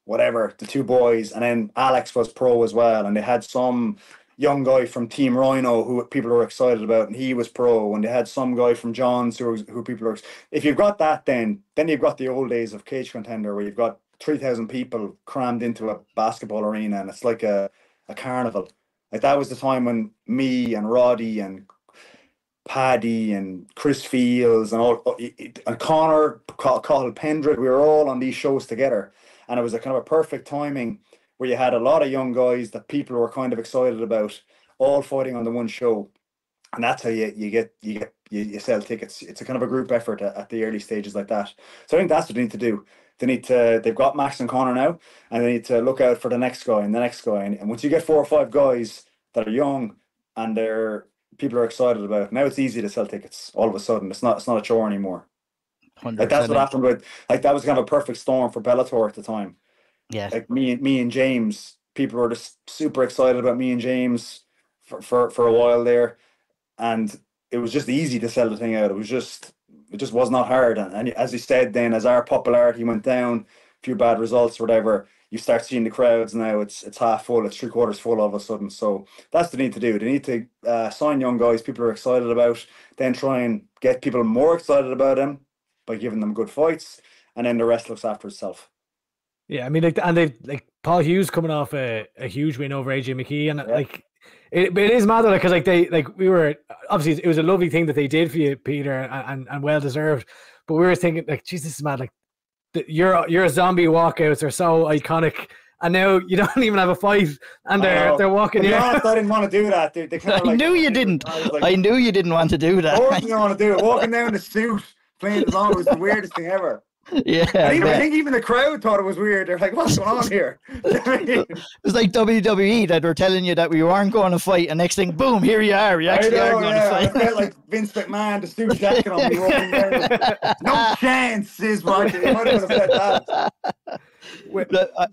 whatever, the two boys, and then Alex was pro as well, and they had some young guy from Team Rhino who people were excited about, and he was pro, and they had some guy from John's who people are. If you've got that, then you've got the old days of Cage Contender, where you've got 3,000 people crammed into a basketball arena, and it's like a carnival. Like, that was the time when me and Roddy and Paddy and Chris Fields and Conor, Caoilte Pendred, we were all on these shows together, and it was a kind of a perfect timing where you had a lot of young guys that people were kind of excited about, all fighting on the one show, and that's how you sell tickets. It's a kind of a group effort at the early stages like that. So I think that's what they need to do. They've got Max and Conor now, and they need to look out for the next guy and the next guy. And once you get 4 or 5 guys that are young and people are excited about it, now it's easy to sell tickets all of a sudden. It's not a chore anymore. 100%. Like, that's what happened with, like, that was kind of a perfect storm for Bellator at the time. Yeah. Like me and James, people were just super excited about me and James for a while there, and it was just easy to sell the thing out. It just was not hard. And as you said, then as our popularity went down, a few bad results or whatever, you start seeing the crowds now. It's half full, it's 3/4 full all of a sudden. So that's what they need to do. They need to sign young guys people are excited about, then try and get people more excited about them by giving them good fights, and then the rest looks after itself. Yeah, I mean, like Paul Hughes coming off a huge win over AJ McKee, and like it is mad, because we were obviously, it was a lovely thing that they did for you, Peter, and well deserved. But we were thinking, like, Jesus, this is mad. Like, your zombie walkouts are so iconic, and now you don't even have a fight, and they're walking. I didn't want to do that. They kind of I knew you didn't. I knew you didn't want to do that. Of course you don't want to do it. Walking down the suit, playing the song was the weirdest thing ever. Yeah, I think even the crowd thought it was weird. They're like, "What's going on here?" It was like WWE that were telling you that we weren't going to fight, and next thing, boom, here you are. You actually are going to fight. I felt like Vince McMahon, the suit jacket on me. Walking down. No chance is what you might have said that.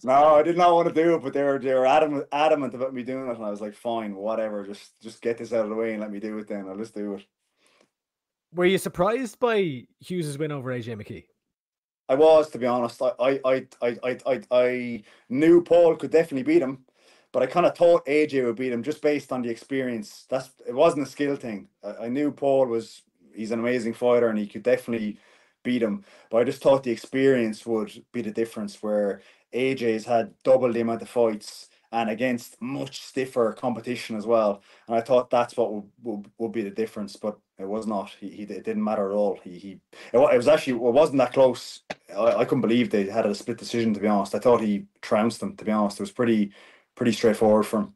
No, I did not want to do it, but they were adamant about me doing it, and I was like, "Fine, whatever. Just get this out of the way and let me do it. Then I'll just do it." Were you surprised by Hughes' win over AJ McKee? I was, to be honest. I knew Paul could definitely beat him, but I kind of thought AJ would beat him just based on the experience. It wasn't a skill thing. I knew he's an amazing fighter and he could definitely beat him, but I just thought the experience would be the difference, where AJ's had double the amount of fights and against much stiffer competition as well. And I thought that's what would be the difference, but it was not. It didn't matter at all. It wasn't that close. I couldn't believe they had a split decision, to be honest. I thought he trounced them, to be honest. It was pretty straightforward for him.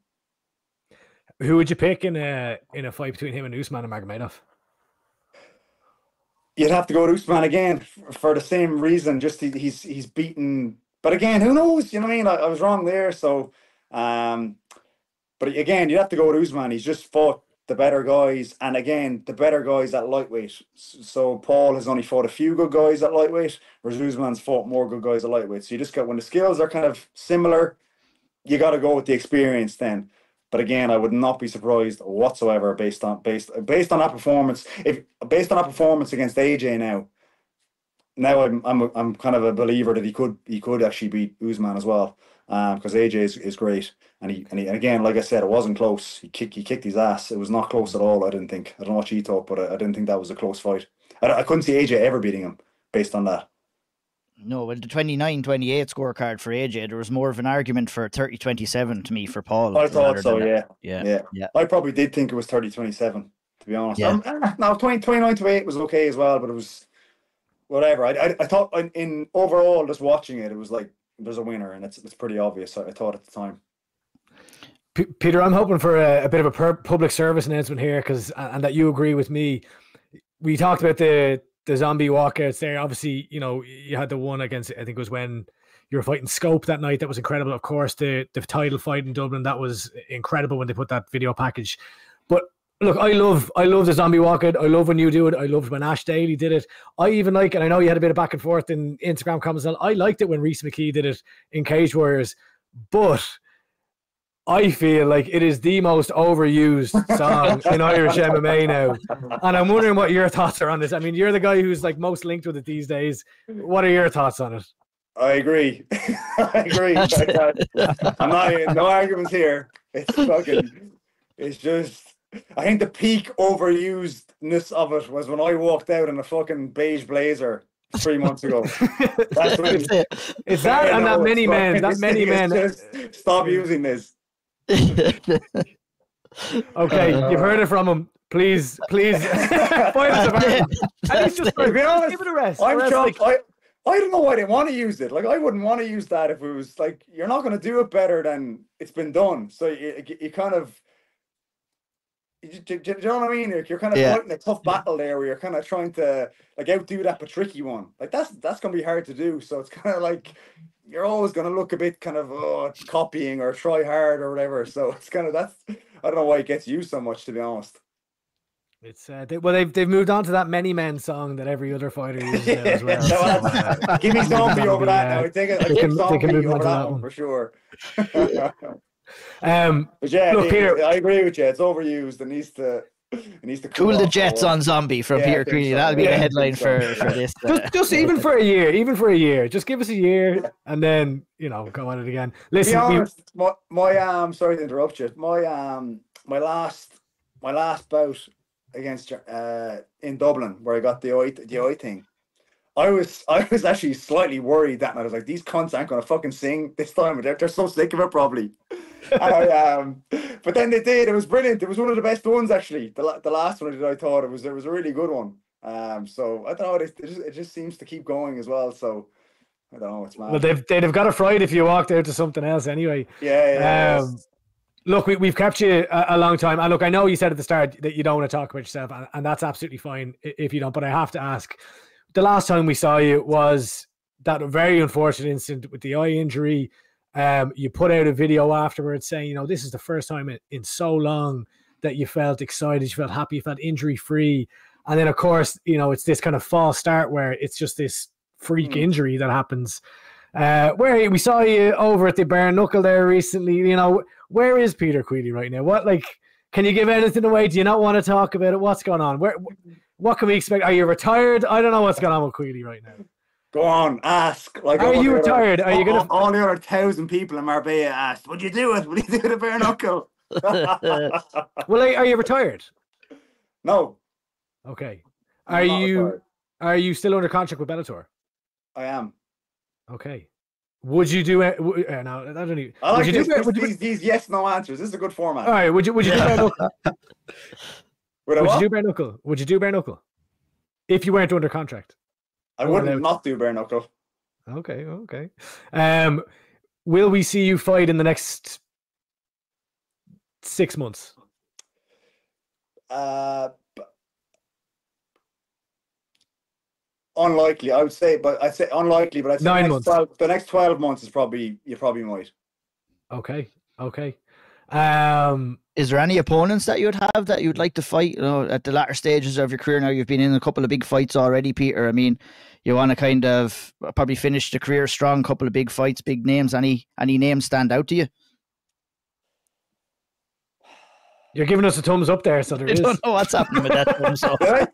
Who would you pick in a fight between him and Usman and Magomedov? You'd have to go to Usman again for the same reason. Just he's beaten, but again, who knows? You know what I mean? I was wrong there. So, but again, you'd have to go to Usman. He's just fought the better guys, and again, the better guys at lightweight. So Paul has only fought a few good guys at lightweight, whereas Usman's fought more good guys at lightweight. So you just got, when the skills are kind of similar, you got to go with the experience then. But again, I would not be surprised whatsoever based on that performance. If based on that performance against AJ now I'm kind of a believer that he could actually beat Usman as well, because AJ is great, and again, like I said, it wasn't close. He kicked his ass. It was not close at all. I didn't think. I don't know what you thought, but I didn't think that was a close fight. I couldn't see AJ ever beating him based on that. No, well, the 29-28 scorecard for AJ, there was more of an argument for 30-27 to me for Paul. I thought so, yeah. I probably did think it was 30-27, to be honest. Yeah. Now 29-28 was okay as well, but it was whatever. I thought in overall, just watching it, it was like there's a winner, and it's pretty obvious. I thought at the time. Peter, I'm hoping for a bit of a public service announcement here, and that you agree with me. We talked about the zombie walkouts there. Obviously, you had the one against, I think it was when you were fighting Scope that night. That was incredible. Of course, the title fight in Dublin, that was incredible when they put that video package. But look, I love the zombie walkout. I love when you do it. I loved when Ash Daly did it. I even like, and I know you had a bit of back and forth in Instagram comments, I liked it when Rhys McKee did it in Cage Warriors. But I feel like it is the most overused song in Irish MMA now. And I'm wondering what your thoughts are on this. I mean, you're the guy who's like most linked with it these days. What are your thoughts on it? I agree. I agree. I'm not, no arguments here. It's just, I think the peak overusedness of it was when I walked out in a fucking beige blazer 3 months ago. That's when it's that and that many men. That many men. Just stop using this. Okay, you've heard it from him. Please find us about. And he's just To be honest, give it a rest. I'm shocked. I don't know why they want to use it. Like, I wouldn't want to use that if it was like, you're not going to do it better than it's been done. So you kind of, do you know what I mean? You're kind of fighting a tough battle there where you're kind of trying to like outdo that Patricky one. Like that's going to be hard to do. So it's kind of like, you're always going to look a bit kind of copying or try hard or whatever. So it's kind of, I don't know why it gets used so much, to be honest. It's they've moved on to that Many Men song that every other fighter uses now as well. Give me Zombie over that now. I think Zombie over that one for sure. But yeah, look, Peter, I agree with you. It's overused. It needs to cool the jets on Zombie from Peter Queally. That'll be the headline for this. Just even for a year, just give us a year and then go on it again. Listen, honest, my sorry to interrupt you. My last bout against in Dublin where I got the eye thing. I was actually slightly worried that night. I was like, these cunts aren't gonna fucking sing this time. They're so sick of it probably. And but then they did. It was brilliant. It was one of the best ones actually. The last one I did, I thought it was a really good one. So I don't know. It just seems to keep going as well. So I don't know. It's mad. Well, they'd have got a fright if you walked out to something else anyway. Yeah. Look, we've kept you a long time. And look, I know you said at the start that you don't want to talk about yourself, and that's absolutely fine if you don't. But I have to ask. The last time we saw you was that very unfortunate incident with the eye injury. You put out a video afterwards saying, this is the first time in so long that you felt excited, you felt happy, you felt injury-free. And then, of course, it's this kind of false start where it's just this freak injury that happens. Where we saw you over at the bare knuckle there recently, where is Peter Queally right now? Can you give anything away? Do you not want to talk about it? What's going on? What can we expect? Are you retired? I don't know what's going on with Queally right now. Go on, ask. Are you retired? Are you gonna? All the other 1,000 people in Marbella asked, "Would you do it? Would you do the bare knuckle?" Well, are you retired? No. Okay. Are you still under contract with Bellator? I am. Okay. Would you do it? No, I don't even. I like these yes/no answers. This is a good format. All right. Would you do bare knuckle? Would you do bare knuckle? Would you do bare knuckle? If you weren't under contract. I wouldn't not do bare knuckle. Okay. Will we see you fight in the next 6 months? Unlikely, I would say, but I'd say unlikely. But I'd say 9 months. The next 12 months is you probably might. Okay. Is there any opponents that you'd have that you'd like to fight? At the latter stages of your career now, you've been in a couple of big fights already, Peter. I mean, you want to kind of probably finish the career strong. Couple of big fights, big names. Any names stand out to you? You're giving us a thumbs up there, so there I is. don't know what's happening with that thumbs up. Did I?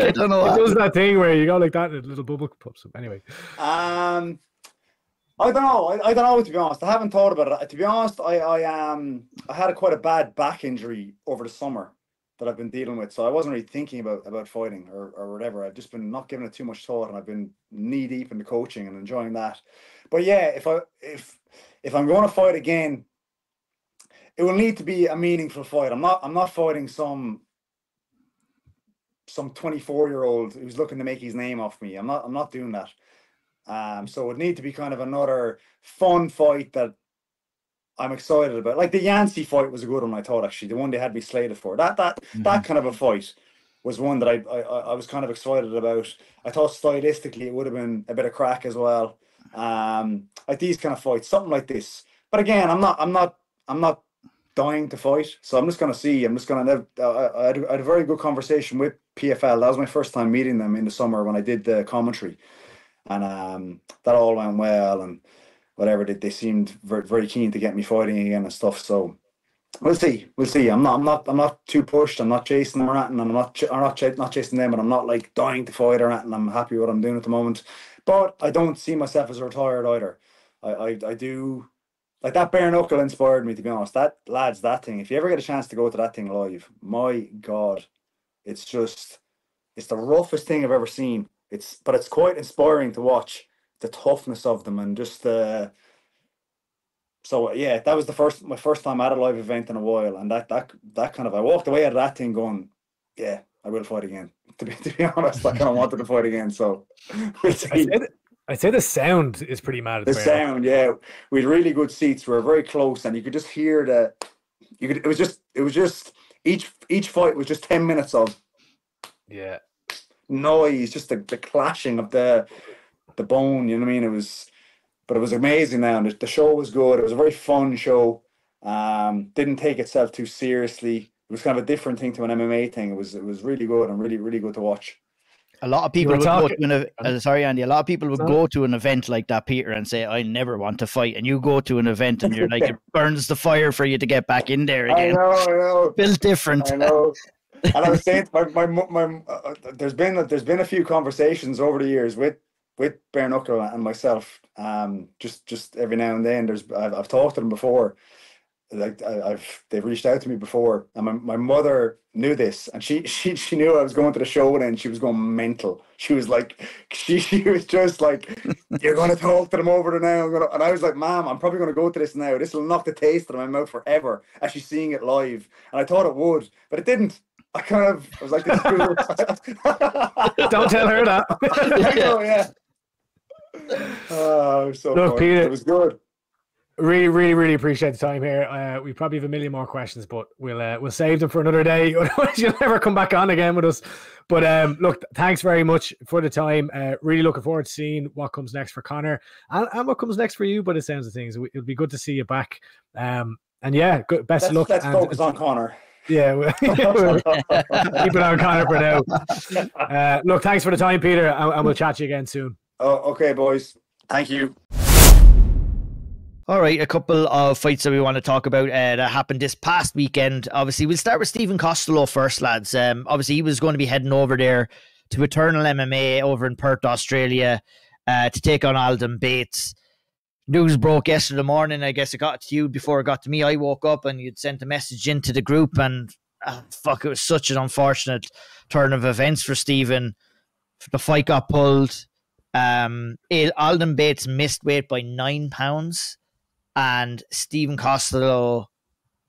I don't know It what. does that thing where you go like that and a little bubble pops up. Anyway. I don't know. I don't know, to be honest. I haven't thought about it. To be honest, I had quite a bad back injury over the summer that I've been dealing with, so I wasn't really thinking about fighting or whatever. I've just been not giving it too much thought, and I've been knee deep in the coaching and enjoying that. But yeah, if I'm going to fight again, it will need to be a meaningful fight. I'm not fighting some 24-year-old who's looking to make his name off me. I'm not doing that. So it would need to be kind of another fun fight that I'm excited about. Like the Yancey fight was a good one, I thought, actually. The one they had me slated for. That kind of a fight was one that I was kind of excited about. I thought stylistically it would have been a bit of crack as well. Like these kind of fights, something like this. But again, I'm not dying to fight, so I'm just going to see. I had a very good conversation with PFL. That was my first time meeting them in the summer when I did the commentary, and that all went well, and whatever, they seemed very, very keen to get me fighting again and stuff. So we'll see. I'm not too pushed. I'm not chasing them or anything. I'm not chasing them, and I'm not like dying to fight or anything. I'm happy with what I'm doing at the moment, but I don't see myself as retired either. I do. Like that bare knuckle inspired me, to be honest. That thing. If you ever get a chance to go to that thing live, my God, it's the roughest thing I've ever seen. But it's quite inspiring to watch the toughness of them and just so yeah, that was my first time at a live event in a while, and that kind of, I walked away out of that thing going, yeah, I will fight again. To be honest, I kind of wanted to fight again. So we'll see. I'd say the sound is pretty mad. The sound, yeah. We had really good seats. We were very close, and you could just hear it was just each fight was just 10 minutes of noise, just the clashing of the bone, you know what I mean? But it was amazing now. The show was good. It was a very fun show. Didn't take itself too seriously. It was kind of a different thing to an MMA thing. It was really good and really, really good to watch. A lot of people would go to sorry, Andy. A lot of people would go to an event like that, Peter, and say, "I never want to fight." And you go to an event, and you're like, it burns the fire for you to get back in there again. I know. Built different. I know. And I was saying, there's been a few conversations over the years with bare knuckle and myself. Just every now and then, I've talked to them before. Like they've reached out to me before, and my mother knew this, and she knew I was going to the show, and she was going mental. She was like, she was just like, you're going to talk to them over there now, and I was like, Mom, I'm probably going to go to this now. This will knock the taste out of my mouth forever. Actually seeing it live, and I thought it would, but it didn't. I was like, this is cool. Don't tell her that. I know, yeah. Oh, it was so Look, fun. Peter, It was good. Really, really, really appreciate the time here. We probably have a million more questions, but we'll save them for another day. Otherwise, you'll never come back on again with us. But look, thanks very much for the time. Really looking forward to seeing what comes next for Conor and what comes next for you. But it sounds of things, it'll be good to see you back. And yeah, good, best of luck. Let's focus on Conor. Yeah, we'll keep it on Conor for now. Look, thanks for the time, Peter, and we'll chat to you again soon. Oh, okay, boys. Thank you. All right, a couple of fights that we want to talk about that happened this past weekend. Obviously, we'll start with Stephen Costello first, lads. Obviously, he was going to be heading over there to Eternal MMA over in Perth, Australia, to take on Alden Bates. News broke yesterday morning. I guess it got to you before it got to me. I woke up and you'd sent a message into the group, and it was such an unfortunate turn of events for Stephen. The fight got pulled. Alden Bates missed weight by 9 pounds. And Stephen Costello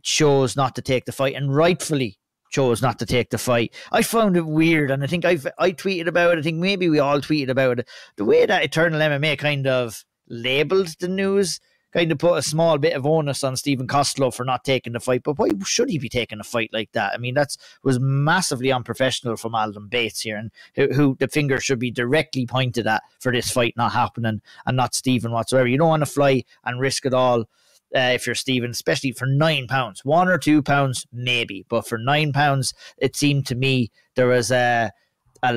chose not to take the fight, and rightfully chose not to take the fight. I found it weird, and I think I tweeted about it. I think maybe we all tweeted about it. The way that Eternal MMA kind of labelled the news kind of put a small bit of onus on Stephen Costello for not taking the fight. But why should he be taking a fight like that? I mean, that was massively unprofessional from Alden Bates here, and who the finger should be directly pointed at for this fight not happening, and not Stephen whatsoever. You don't want to fly and risk it all if you're Stephen, especially for 9 pounds. 1 or 2 pounds, maybe. But for 9 pounds, it seemed to me there was a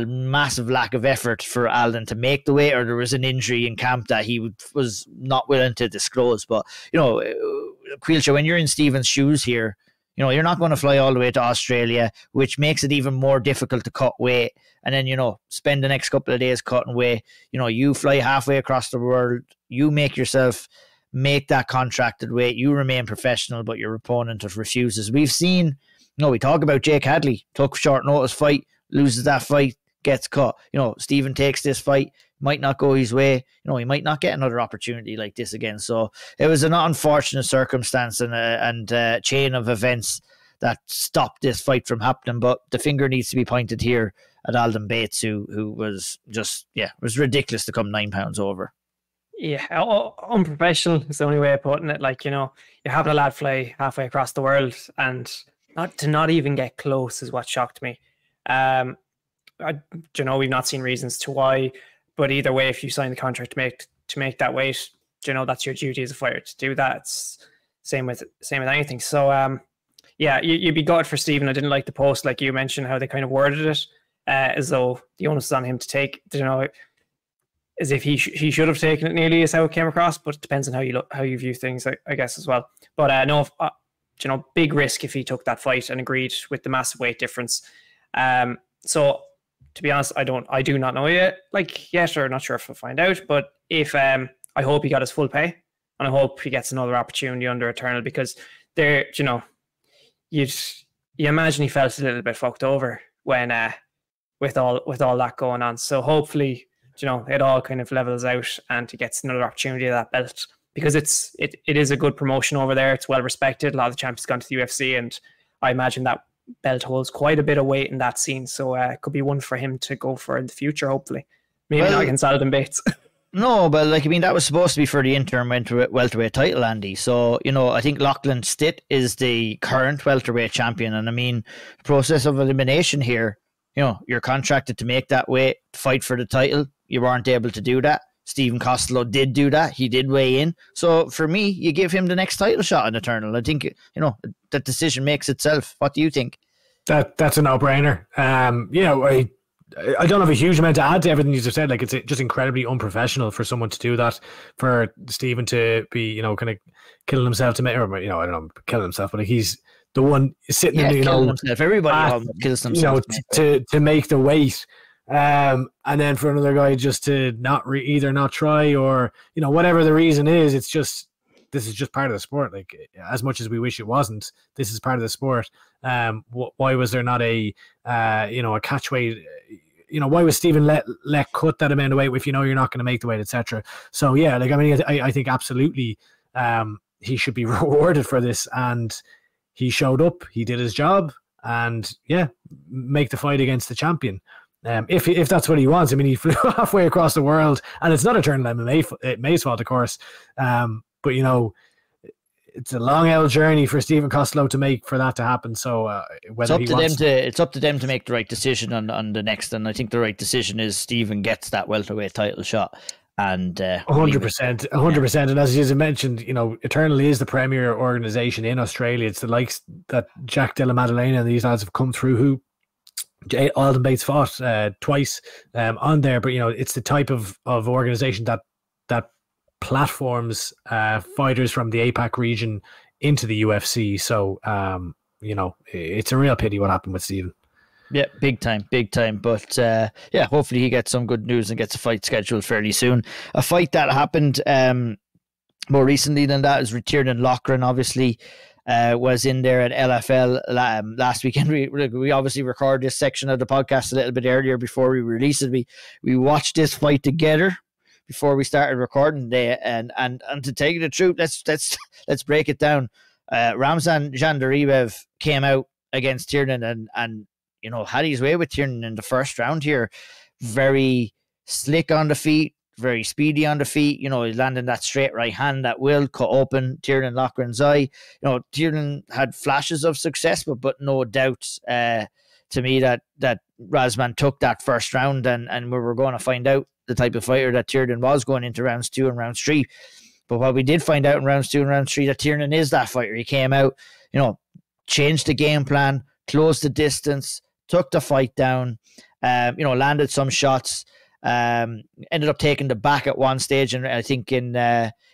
massive lack of effort for Alden to make the weight, or there was an injury in camp that he was not willing to disclose. But, you know, Caoilte, when you're in Stephen's shoes here, You know, you're not going to fly all the way to Australia, which makes it even more difficult to cut weight. And then, you know, spend the next couple of days cutting weight. You know, you fly halfway across the world. You make that contracted weight. You remain professional, but your opponent refuses. We've seen, you know, we talk about Jake Hadley. Took short notice fight, loses that fight, gets cut. You know, Stephen takes this fight, might not go his way. You know, he might not get another opportunity like this again. So it was an unfortunate circumstance and a chain of events that stopped this fight from happening. But the finger needs to be pointed here at Alden Bates, who was just, it was ridiculous to come 9 pounds over. Yeah, unprofessional is the only way of putting it. Like, you know, you're having a lad fly halfway across the world and not even get close is what shocked me. You know, we've not seen reasons to why, but either way, if you sign the contract to make that weight, you know, that's your duty as a fighter to do that. It's same with anything. So yeah, you'd be gutted for Stephen. I didn't like the post, like you mentioned, how they kind of worded it, as though the onus is on him to take, you know, as if he should have taken it nearly, is how it came across. But it depends on how you view things, I guess, as well. But no, you know, big risk if he took that fight and agreed with the massive weight difference. So to be honest, I do not know yet, or not sure if we'll find out. But if I hope he got his full pay, and I hope he gets another opportunity under Eternal, because there, you know, you imagine he felt a little bit fucked over when with all that going on. So hopefully, you know, it all kind of levels out and he gets another opportunity at that belt, because it is a good promotion over there. It's well respected. A lot of the champions gone to the UFC, and I imagine that belt holds quite a bit of weight in that scene. So it could be one for him to go for in the future, hopefully. Maybe not against Alden Bates. No, but that was supposed to be for the interim welterweight title, Andy. So, you know, I think Lachlan Stitt is the current welterweight champion. And I mean, process of elimination here, you know, you're contracted to make that weight, fight for the title. You weren't able to do that. Stephen Costello did do that. He did weigh in. So for me, you give him the next title shot in Eternal. I think, you know, that decision makes itself. What do you think? That's a no-brainer. You know, I don't have a huge amount to add to everything you just said. Like, it's just incredibly unprofessional for someone to do that, for Stephen to be, you know, kind of killing himself to make, or, you know, I don't know, killing himself, but like he's the one sitting in the, you know, himself. Everybody kills themselves, you know, to make the weight. And then for another guy just to either not try, or, you know, whatever the reason is, it's just, this is just part of the sport. Like, as much as we wish it wasn't, this is part of the sport. Why was there not a you know, a catch weight? You know, why was Stephen let cut that amount of weight if you know you're not going to make the weight, etc.? So yeah, like, I mean, I think absolutely he should be rewarded for this, and he showed up, he did his job, and yeah, make the fight against the champion. If that's what he wants. I mean, he flew halfway across the world, and it's not Eternal MMA's fault, of course. But, you know, it's a long old journey for Stephen Costello to make for that to happen. So whether it's up to them to make the right decision on the next. And I think the right decision is Stephen gets that welterweight title shot. And 100%. And as you mentioned, you know, Eternal is the premier organization in Australia. It's the likes that Jack Della Maddalena and these lads have come through, who Alden Bates fought twice on there. But, you know, it's the type of organization that platforms fighters from the APAC region into the UFC. So, you know, it's a real pity what happened with Stephen. Yeah, big time. But yeah, hopefully he gets some good news and gets a fight scheduled fairly soon. A fight that happened more recently than that is Tiarnan Loughran, obviously. Was in there at LFL last weekend. We obviously record this section of the podcast a little bit earlier before we release it. We watched this fight together before we started recording today, and to tell you the truth, let's break it down. Ramzan Jandaribev came out against Tiarnan and you know, had his way with Tiarnan in the first round here. Very slick on the feet, very speedy on the feet. You know, he landed that straight right hand that will cut open Tiarnan Loughran's eye. You know, Tiarnan had flashes of success, but no doubt to me that Razman took that first round, and we were going to find out the type of fighter that Tiarnan was going into rounds 2 and round 3. But what we did find out in rounds 2 and round 3, that Tiarnan is that fighter. He came out, you know, changed the game plan, closed the distance, took the fight down, you know, landed some shots, ended up taking the back at one stage, and I think in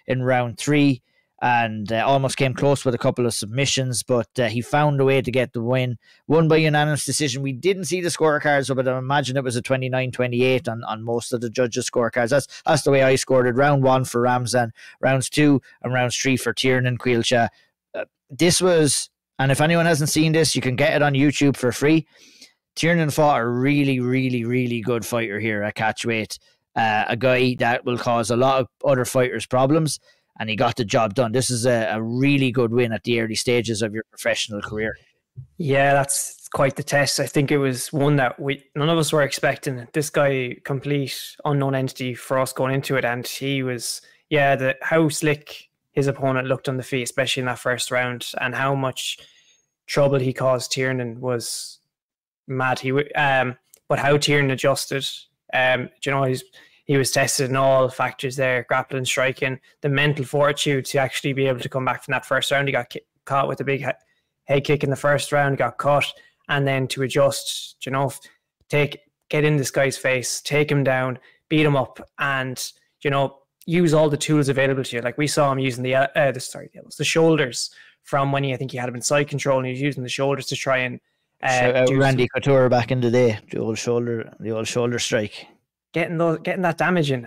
round 3, and almost came close with a couple of submissions, but he found a way to get the win. Won by unanimous decision. We didn't see the scorecards, but I imagine it was a 29-28 on most of the judges' scorecards. That's the way I scored it. Round 1 for Ramzan, rounds 2 and rounds 3 for Tiarnan, Caoilte. This was, and if anyone hasn't seen this, you can get it on YouTube for free. Tiarnan fought a really, really, really good fighter here at catchweight. A guy that will cause a lot of other fighters problems, and he got the job done. This is a really good win at the early stages of your professional career. Yeah, that's quite the test. I think it was one that none of us were expecting. This guy, complete unknown entity for us going into it, and he was, how slick his opponent looked on the feet, especially in that first round, and how much trouble he caused Tiarnan was mad. But how Tiarnan adjusted, he was tested in all factors there, grappling, striking, the mental fortitude to actually be able to come back from that first round. He got caught with a big head kick in the first round, got cut, and then to adjust, get in this guy's face, take him down, beat him up, and, use all the tools available to you. Like we saw him using the shoulders from when I think he had him in side control, and he was using the shoulders to try and do Randy Couture back in the day, the old shoulder strike. Getting that damage in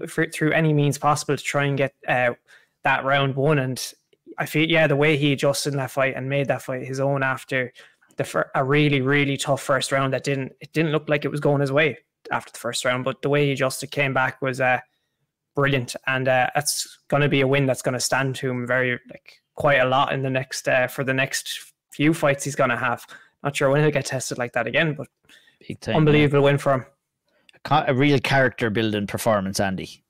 through any means possible to try and get that round won. And I feel, the way he adjusted in that fight and made that fight his own after a really, really tough first round it didn't look like it was going his way after the first round, but the way he adjusted, came back, was brilliant. And that's going to be a win that's going to stand to him quite a lot in the next for the next few fights he's going to have. Not sure when he'll get tested like that again, but big time, unbelievable win for him. A real character building performance, Andy.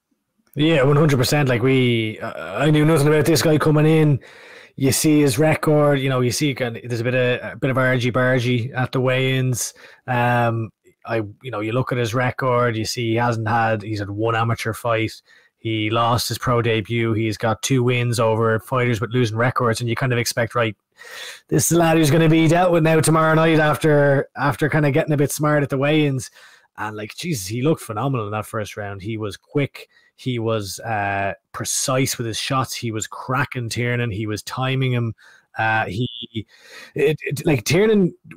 Yeah, 100%. I knew nothing about this guy coming in. You see his record. You see there's a bit of argy-bargy at the weigh-ins. You look at his record. You see he's had one amateur fight. He lost his pro debut. He's got 2 wins over fighters with losing records, and you kind of expect, right, this is the lad who's going to be dealt with now tomorrow night after kind of getting a bit smart at the weigh-ins. And Jesus, he looked phenomenal in that first round. He was quick. He was precise with his shots. He was cracking Tiarnan. He was timing him. Tiarnan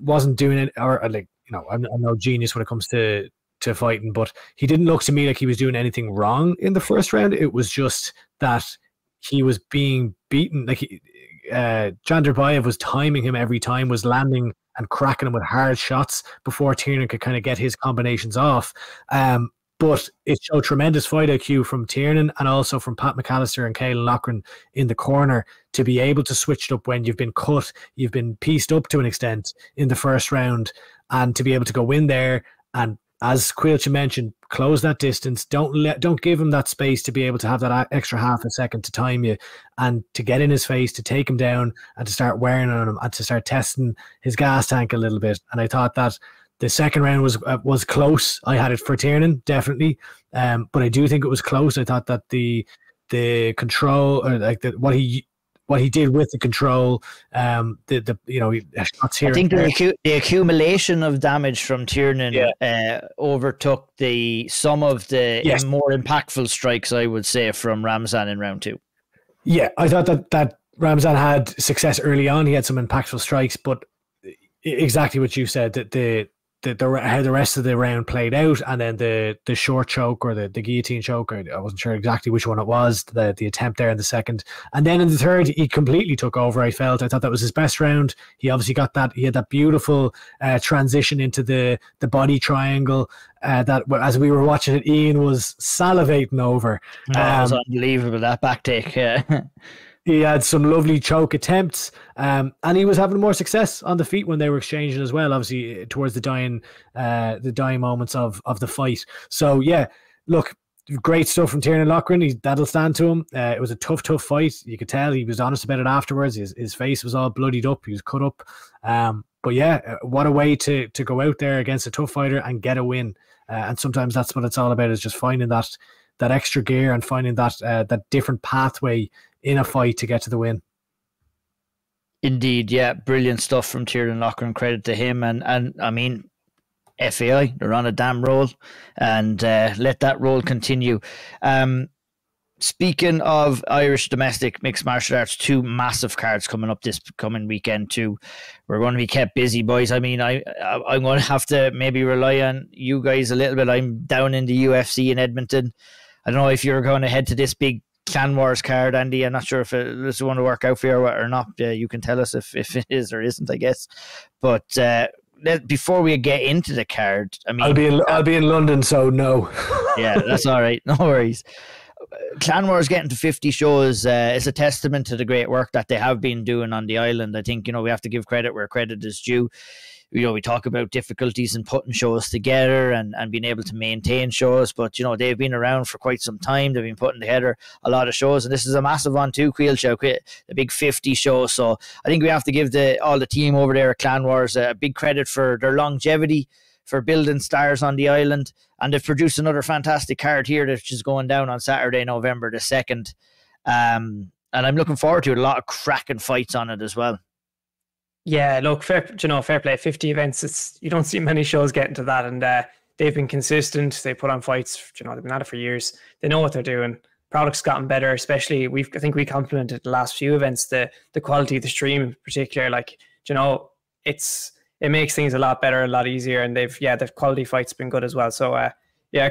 wasn't doing it, I'm no genius when it comes to fighting, but he didn't look to me like he was doing anything wrong in the first round. It was just that he was being beaten. Jandarbayev was timing him every time, was landing and cracking him with hard shots before Tiarnan could kind of get his combinations off. But it showed tremendous fight IQ from Tiarnan and also from Pat McAllister and Caoilte Loughran in the corner to be able to switch it up when you've been cut, you've been pieced up to an extent in the first round, and to be able to go in there and, as Caoilte mentioned, close that distance. Don't give him that space to be able to have that extra half a second to time you, and to get in his face, to take him down, and to start wearing on him, and to start testing his gas tank a little bit. And I thought that the second round was close. I had it for Tiarnan, definitely, but I do think it was close. I thought that the control, or what he did with the control, shots here. I think the accumulation of damage from Tiarnan overtook some of the more impactful strikes, I would say, from Ramzan in round 2. Yeah, I thought that Ramzan had success early on. He had some impactful strikes, but exactly what you said, that how the rest of the round played out, and then the short choke or the guillotine choke, I wasn't sure exactly which one it was, the attempt there in the second, and then in the third he completely took over. I thought that was his best round. He obviously got that, he had that beautiful transition into the body triangle that, as we were watching it, Ian was salivating over. That was unbelievable, that back take. He had some lovely choke attempts, and he was having more success on the feet when they were exchanging as well, obviously towards the dying moments of the fight. So yeah, look, great stuff from Tiarnan Loughran. That'll stand to him. It was a tough fight. You could tell he was honest about it afterwards. His face was all bloodied up. He was cut up. But yeah, what a way to go out there against a tough fighter and get a win. And sometimes that's what it's all about, is just finding that extra gear and finding that different pathway in a fight to get to the win. Indeed, yeah, brilliant stuff from Tiarnan Loughran. Credit to him, and I mean, FAI, they're on a damn roll, and let that roll continue. speaking of Irish domestic mixed martial arts, 2 massive cards coming up this coming weekend too. We're going to be kept busy, boys. I mean, I'm going to have to maybe rely on you guys a little bit. I'm down in the UFC in Edmonton. I don't know if you're going to head to this big Clan Wars card, Andy. I'm not sure if it's going to work out for you or not. You can tell us if it is or isn't, I guess. But before we get into the card, I mean, I'll be in London, so no. Yeah, that's all right. No worries. Clan Wars getting to 50 shows is a testament to the great work that they have been doing on the island. I think, we have to give credit where credit is due. We talk about difficulties in putting shows together and being able to maintain shows, but they've been around for quite some time. They've been putting together a lot of shows, and this is a massive one too, Caoilte, the big 50 show. So I think we have to give all the team over there at Clan Wars a big credit for their longevity, for building stars on the island, and they've produced another fantastic card here which is going down on Saturday, November the 2nd. And I'm looking forward to it. A lot of cracking fights on it as well. Yeah, look, fair play. 50 events, you don't see many shows getting to that, and they've been consistent. They put on fights. They've been at it for years. They know what they're doing. Product's gotten better, especially I think we complimented the last few events, the quality of the stream in particular. Like, it makes things a lot better, a lot easier, and the quality fight's been good as well. So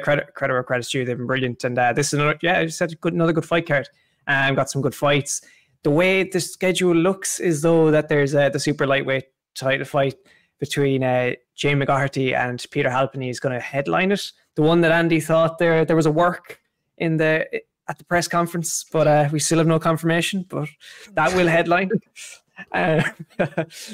credit where credit's due. They've been brilliant, and this is another good fight card. Got some good fights. The way the schedule looks is though that there's the super lightweight title fight between Jay McCarthy and Peter Halpenny is going to headline it. The one that Andy thought there was a work at the press conference, but we still have no confirmation. But that will headline.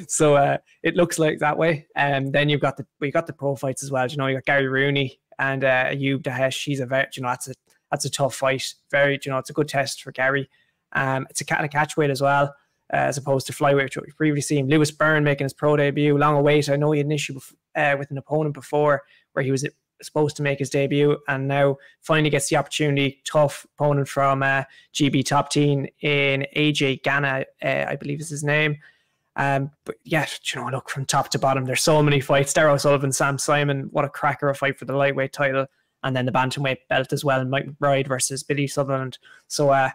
So it looks like that way. And then we got the pro fights as well. You got Gary Rooney and Ayub Dahesh. He's that's a tough fight. Very, it's a good test for Gary. It's a cat and a catch weight as well, as opposed to flyweight, which we've previously seen. Lewis Byrne making his pro debut, long awaited. I know he had an issue with an opponent before where he was supposed to make his debut, and now finally gets the opportunity. Tough opponent from GB Top Team in AJ Ghana, I believe is his name. But yeah, look, from top to bottom, there's so many fights. Darragh O'Sullivan, Sam Simon, what a cracker of a fight for the lightweight title, and then the bantamweight belt as well, Mike McBride versus Billy Sutherland. So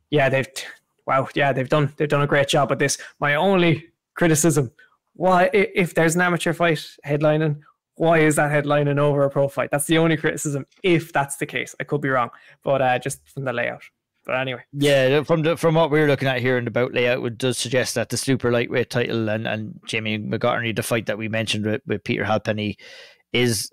they've done a great job with this. My only criticism, why, if there's an amateur fight headlining, why is that headlining over a pro fight? That's the only criticism, if that's the case. I could be wrong, but just from the layout. But anyway. Yeah, from what we're looking at here in the bout layout, it does suggest that the super lightweight title and Jamie McGrattan, the fight that we mentioned with Peter Halpenny, is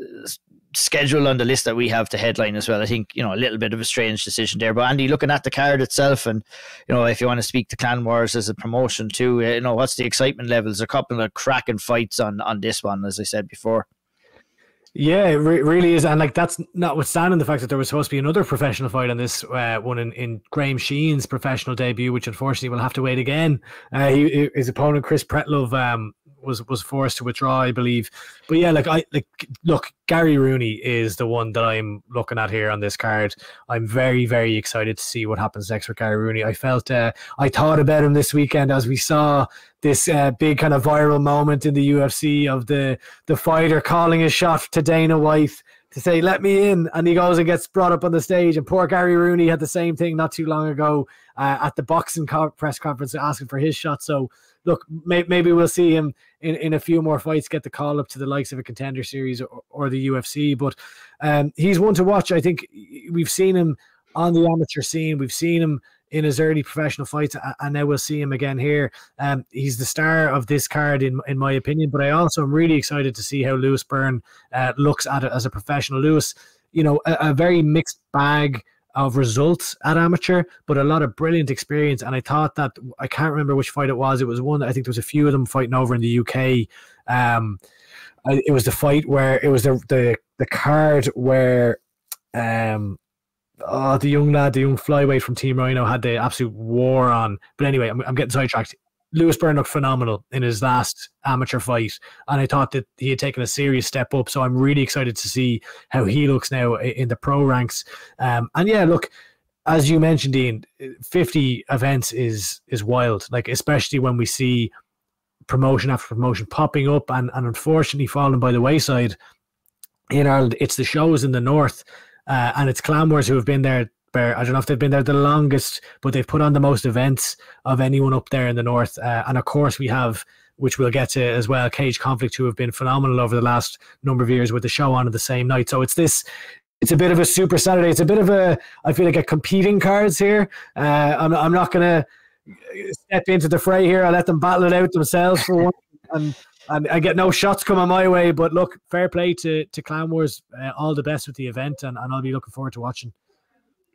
scheduled on the list that we have to headline as well. I think, a little bit of a strange decision there. But Andy, looking at the card itself, and, if you want to speak to Clan Wars as a promotion too, what's the excitement levels? A couple of cracking fights on this one, as I said before. Yeah, it really is. And that's notwithstanding the fact that there was supposed to be another professional fight on this one in Graham Sheen's professional debut, which unfortunately will have to wait again. His opponent, Chris Pretlove, was forced to withdraw, I believe. But yeah, look, Gary Rooney is the one that I'm looking at here on this card. I'm very, very excited to see what happens next with Gary Rooney. I thought about him this weekend as we saw this big kind of viral moment in the UFC of the fighter calling his shot to Dana White to say, let me in, and he goes and gets brought up on the stage. And poor Gary Rooney had the same thing not too long ago at the boxing press conference asking for his shot. So look, maybe we'll see him in a few more fights get the call up to the likes of a Contender Series or the UFC. But he's one to watch. I think we've seen him on the amateur scene. We've seen him in his early professional fights, and now we'll see him again here. He's the star of this card, in my opinion. But I also am really excited to see how Lewis Byrne looks at it as a professional. Lewis, a very mixed bag of results at amateur, but a lot of brilliant experience. And I thought that, I can't remember which fight it was. It was one that I think there was a few of them fighting over in the UK. It was the fight where it was the card where the young flyweight from Team Rhino had the absolute war on. But anyway, I'm getting sidetracked. Lewis Byrne looked phenomenal in his last amateur fight, and I thought that he had taken a serious step up. So I'm really excited to see how he looks now in the pro ranks. And yeah, look, as you mentioned, Ian, 50 events is wild. Especially when we see promotion after promotion popping up and unfortunately falling by the wayside in Ireland. It's the shows in the north. And it's Clan Wars who have been there I don't know if they've been there the longest, but they've put on the most events of anyone up there in the north. And of course we have, which we'll get to as well, Cage Conflict, who have been phenomenal over the last number of years with the show on the same night. So it's a bit of a super Saturday. It's a bit of I feel like a competing cards here. I'm not going to step into the fray here. I'll let them battle it out themselves for one. And I get no shots coming my way. But look, fair play to Clan Wars. All the best with the event, and I'll be looking forward to watching.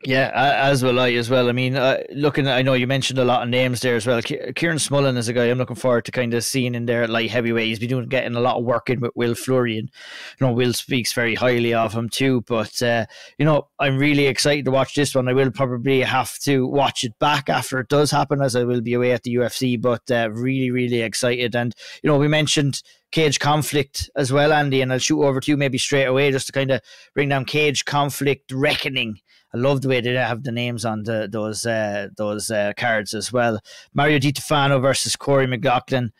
Yeah, as will I as well. I mean, I know you mentioned a lot of names there as well. Kieran Smullen is a guy I'm looking forward to kind of seeing in there at light heavyweight. He's been getting a lot of work in with Will Fleury, and Will speaks very highly of him too. But I'm really excited to watch this one. I will probably have to watch it back after it does happen, as I will be away at the UFC. But really, really excited. And we mentioned Cage Conflict as well, Andy, and I'll shoot over to you maybe straight away just to kind of bring down Cage Conflict Reckoning. I love the way they have the names on those cards as well. Mario Di Stefano versus Corey McLaughlin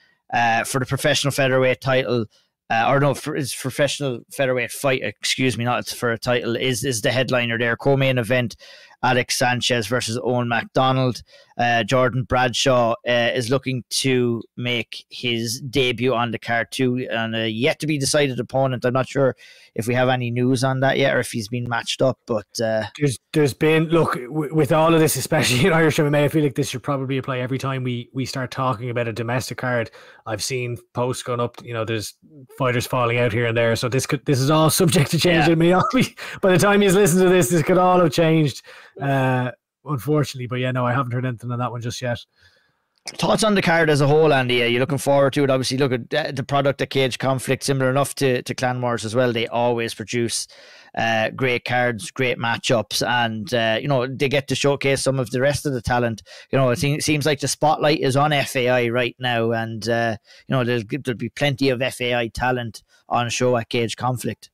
for the professional featherweight title. For his professional featherweight fight, excuse me, not for a title, is the headliner there. Co-main event, Alex Sanchez versus Owen McDonald. Jordan Bradshaw is looking to make his debut on the card too, and a yet to be decided opponent. I'm not sure if we have any news on that yet, or if he's been matched up. But there's been, look, with all of this, especially in Irish MMA, I feel like this should probably apply every time we start talking about a domestic card. I've seen posts going up. There's fighters falling out here and there, so this is all subject to change. Yeah. By the time you listen to this could all have changed. Unfortunately, but I haven't heard anything on that one just yet. Thoughts on the card as a whole, Andy? Are you looking forward to it? Obviously, look at the product of Cage Conflict, similar enough to Clan Wars as well. They always produce great cards, great matchups, and they get to showcase some of the rest of the talent. It seems like the spotlight is on FAI right now, and there'll be plenty of FAI talent on show at Cage Conflict.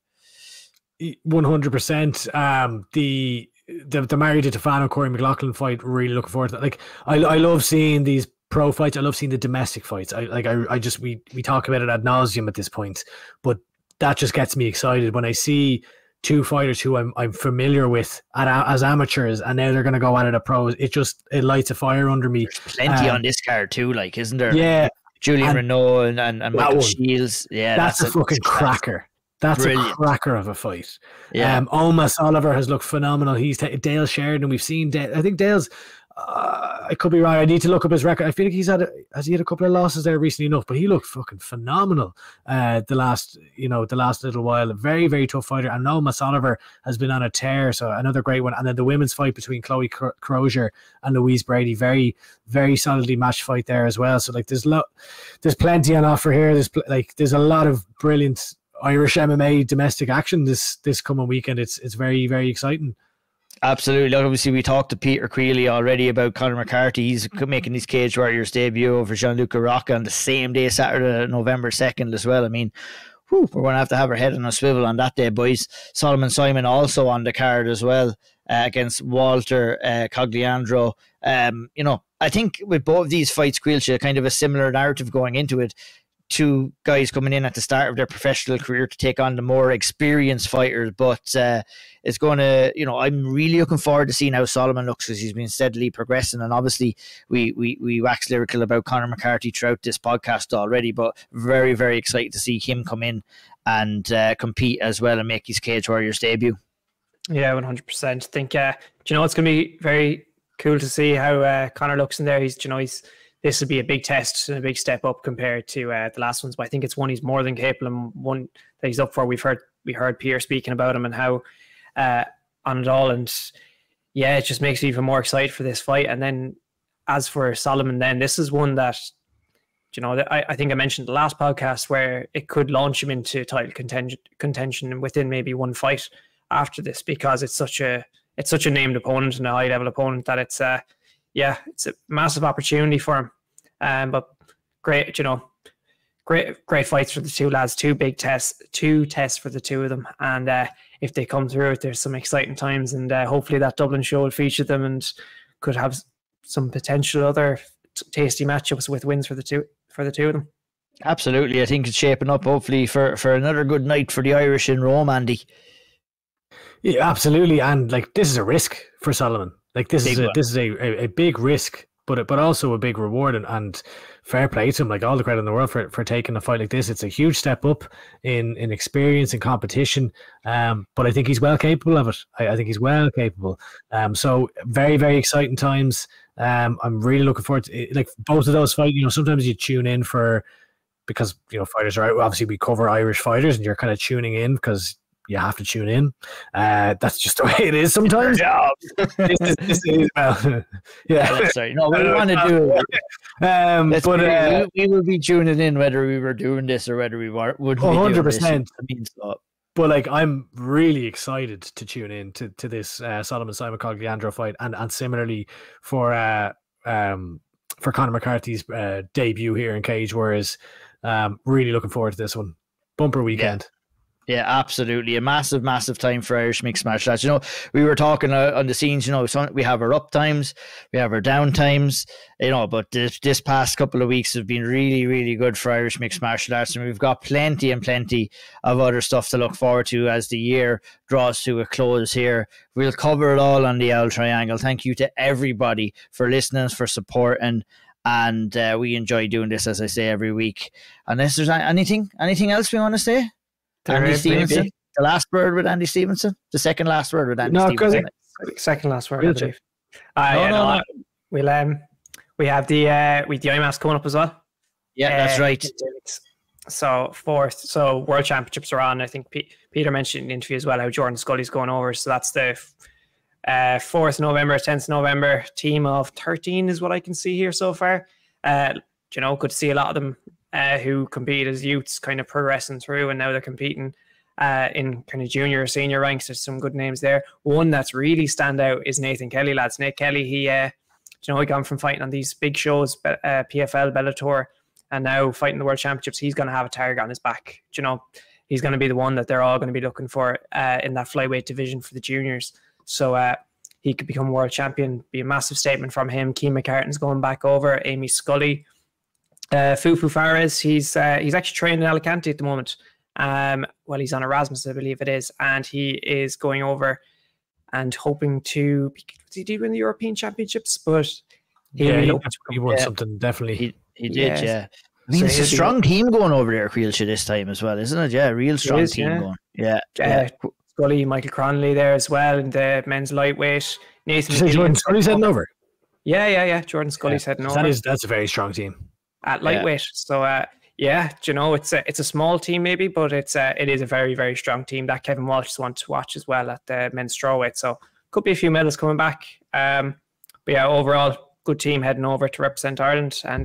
100%. The Mario Di Stefano Corey McLaughlin fight, really looking forward to that. Like I love seeing these pro fights. I love seeing the domestic fights. We talk about it ad nauseum at this point, but that just gets me excited when I see two fighters who I'm familiar with as amateurs, and now they're going to go at it at pros. It lights a fire under me. There's plenty on this card too, like, isn't there? Yeah, Julian Renault and Michael Shields. Yeah, that's a fucking cracker. That's brilliant. A cracker of a fight. Yeah. Omos Oliver has looked phenomenal. He's Dale Sheridan. We've seen Dale. I think Dale's. I could be wrong. I need to look up his record. I feel like he had a couple of losses there recently enough, but he looked fucking phenomenal. The last little while. A very, very tough fighter. And Omos Oliver has been on a tear. So another great one. And then the women's fight between Chloe Crozier and Louise Brady. Very, very solidly matched fight there as well. So like there's plenty on offer here. There's a lot of brilliant Irish MMA domestic action this coming weekend. It's very, very exciting. Absolutely. Obviously, we talked to Peter Queally already about Conor McCarthy. He's making his Cage Warriors debut over Gianluca Rocca on the same day, Saturday, November 2nd as well. I mean, we're going to have our head on a swivel on that day, boys. Solomon Simon also on the card as well against Walter Cogliandro. I think with both of these fights, Caoilte, kind of a similar narrative going into it. Two guys coming in at the start of their professional career to take on the more experienced fighters, but it's going to, I'm really looking forward to seeing how Solomon looks, because he's been steadily progressing, and obviously we wax lyrical about Conor McCarthy throughout this podcast already, but very, very excited to see him come in and compete as well and make his Cage Warriors debut. Yeah, 100%. I think it's going to be very cool to see how Conor looks in there. This would be a big test and a big step up compared to the last ones. But I think it's one he's more than capable, and one that he's up for. We heard Pierre speaking about him and how on it all, and yeah, it just makes me even more excited for this fight. And then as for Solomon, then this is one that I think I mentioned the last podcast where it could launch him into title contention within maybe one fight after this, because it's such a named opponent and a high level opponent that it's a massive opportunity for him. But great fights for the two lads, two tests for the two of them. And if they come through it, there's some exciting times, and hopefully that Dublin show will feature them and could have some potential other tasty matchups with wins for the two of them. Absolutely. I think it's shaping up hopefully for another good night for the Irish in Rome, Andy. Yeah, absolutely. And like, this is a risk for Solomon. Like, this is a big risk, but also a big reward, and fair play to him. Like, all the credit in the world for taking a fight like this. It's a huge step up in experience and competition. But I think he's well capable of it. I think he's well capable. So very, very exciting times. I'm really looking forward to it. Like, both of those fights. You know, sometimes you tune in because fighters are out. Obviously, we cover Irish fighters, and you're kind of tuning in because you have to tune in. That's just the way it is sometimes. This is well, yeah. Sorry, no, we want to do it. But we will be tuning in whether we were doing this or whether we wouldn't. 100%. But like, I'm really excited to tune in to this Solomon Simon Cogliandro fight, and similarly for Conor McCarthy's debut here in Cage Warriors. Really looking forward to this one. Bumper weekend. Yeah, absolutely. A massive, massive time for Irish mixed martial arts. You know, we were talking on the scenes, we have our up times, we have our down times, but this past couple of weeks have been really, really good for Irish mixed martial arts. And we've got plenty and plenty of other stuff to look forward to as the year draws to a close here. We'll cover it all on the Auld Triangle. Thank you to everybody for listening, for supporting. And we enjoy doing this, as I say, every week. Unless there's anything else we want to say? Andy Stevenson, the last word with Andy Stevenson, the second last word with Andy Stevenson. Second last word, Chief. No. We have the IMAFs coming up as well. Yeah, that's right. So World Championships are on. I think Peter mentioned in the interview as well how Jordan Scully's going over. So that's the 4th November, 10th November. Team of 13 is what I can see here so far. Good to see a lot of them who compete as youths kind of progressing through, and now they're competing in kind of junior or senior ranks. There's some good names there. One that's really stand out is Nathan Kelly, lads. Nate Kelly, he gone from fighting on these big shows, PFL, Bellator, and now fighting the World Championships. He's going to have a target on his back. He's going to be the one that they're all going to be looking for in that flyweight division for the juniors. So he could become world champion. Be a massive statement from him. Keane McCartan's going back over. Amy Scully. Fufu Fares, he's actually training in Alicante at the moment. He's on Erasmus, I believe it is, and he is going over and hoping to. Did he win the European Championships? But he won something, definitely. He did, yeah. I mean, it's a strong team going over there, Caoilte, this time as well, isn't it? Yeah, real strong team going. Yeah. Scully, Michael Cronley there as well in the men's lightweight. Nathan Jordan Scully's heading over. Yeah. Jordan Scully's heading over. That's a very strong team. At lightweight. So it's a small team maybe, but it is a very, very strong team that Kevin Walsh is one to watch as well at the men's strawweight. So could be a few medals coming back. But yeah, overall good team heading over to represent Ireland, and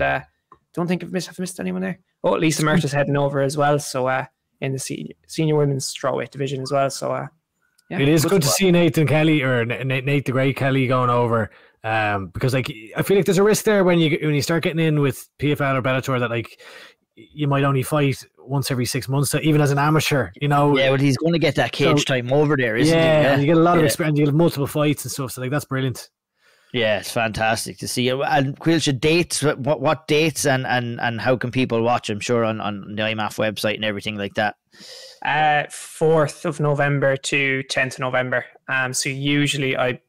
don't think I've missed anyone there. Lisa Murtagh's heading over as well. So in the senior women's strawweight division as well. So it is good to see Nathan Kelly, or Nate the Great Kelly, going over. Because I feel like there's a risk there when you start getting in with PFL or Bellator that like you might only fight once every 6 months, even as an amateur, Yeah, well, he's going to get that cage time over there, isn't he? Yeah, and you get a lot of experience. You get multiple fights and stuff. So like that's brilliant. Yeah, it's fantastic to see. And Caoilte, dates, what dates and how can people watch? I'm sure on the IMAF website and everything like that. 4th of November to 10th of November. So usually a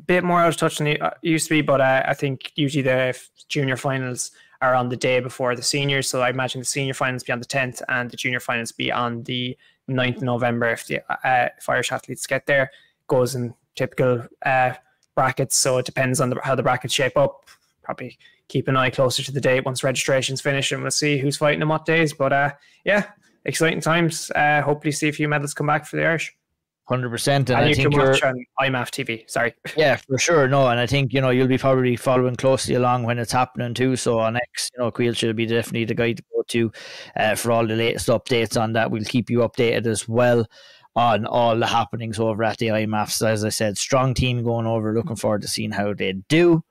bit more out of touch than it used to be, but I think usually the junior finals are on the day before the seniors. So I imagine the senior finals be on the 10th and the junior finals be on the 9th of November if Irish athletes get there. Goes in typical brackets, so it depends on how the brackets shape up. Probably keep an eye closer to the date once registration's finished, and we'll see who's fighting on what days. But exciting times. Hopefully see a few medals come back for the Irish. 100%, and I think you're watch on IMAF TV. Sorry. Yeah, for sure. No, and I think you'll be probably following closely along when it's happening too. So on X, Caoilte should be definitely the guy to go to for all the latest updates on that. We'll keep you updated as well on all the happenings over at the IMAFs. As I said, strong team going over. Looking forward to seeing how they do.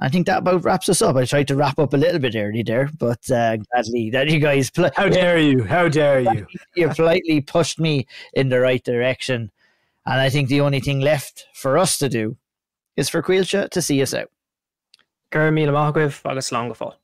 I think that about wraps us up. I tried to wrap up a little bit early there, but gladly that you guys... How dare you? How dare you? You politely pushed me in the right direction. And I think the only thing left for us to do is for Caoilte to see us out. Gur míle maith agaibh agus long go fóill.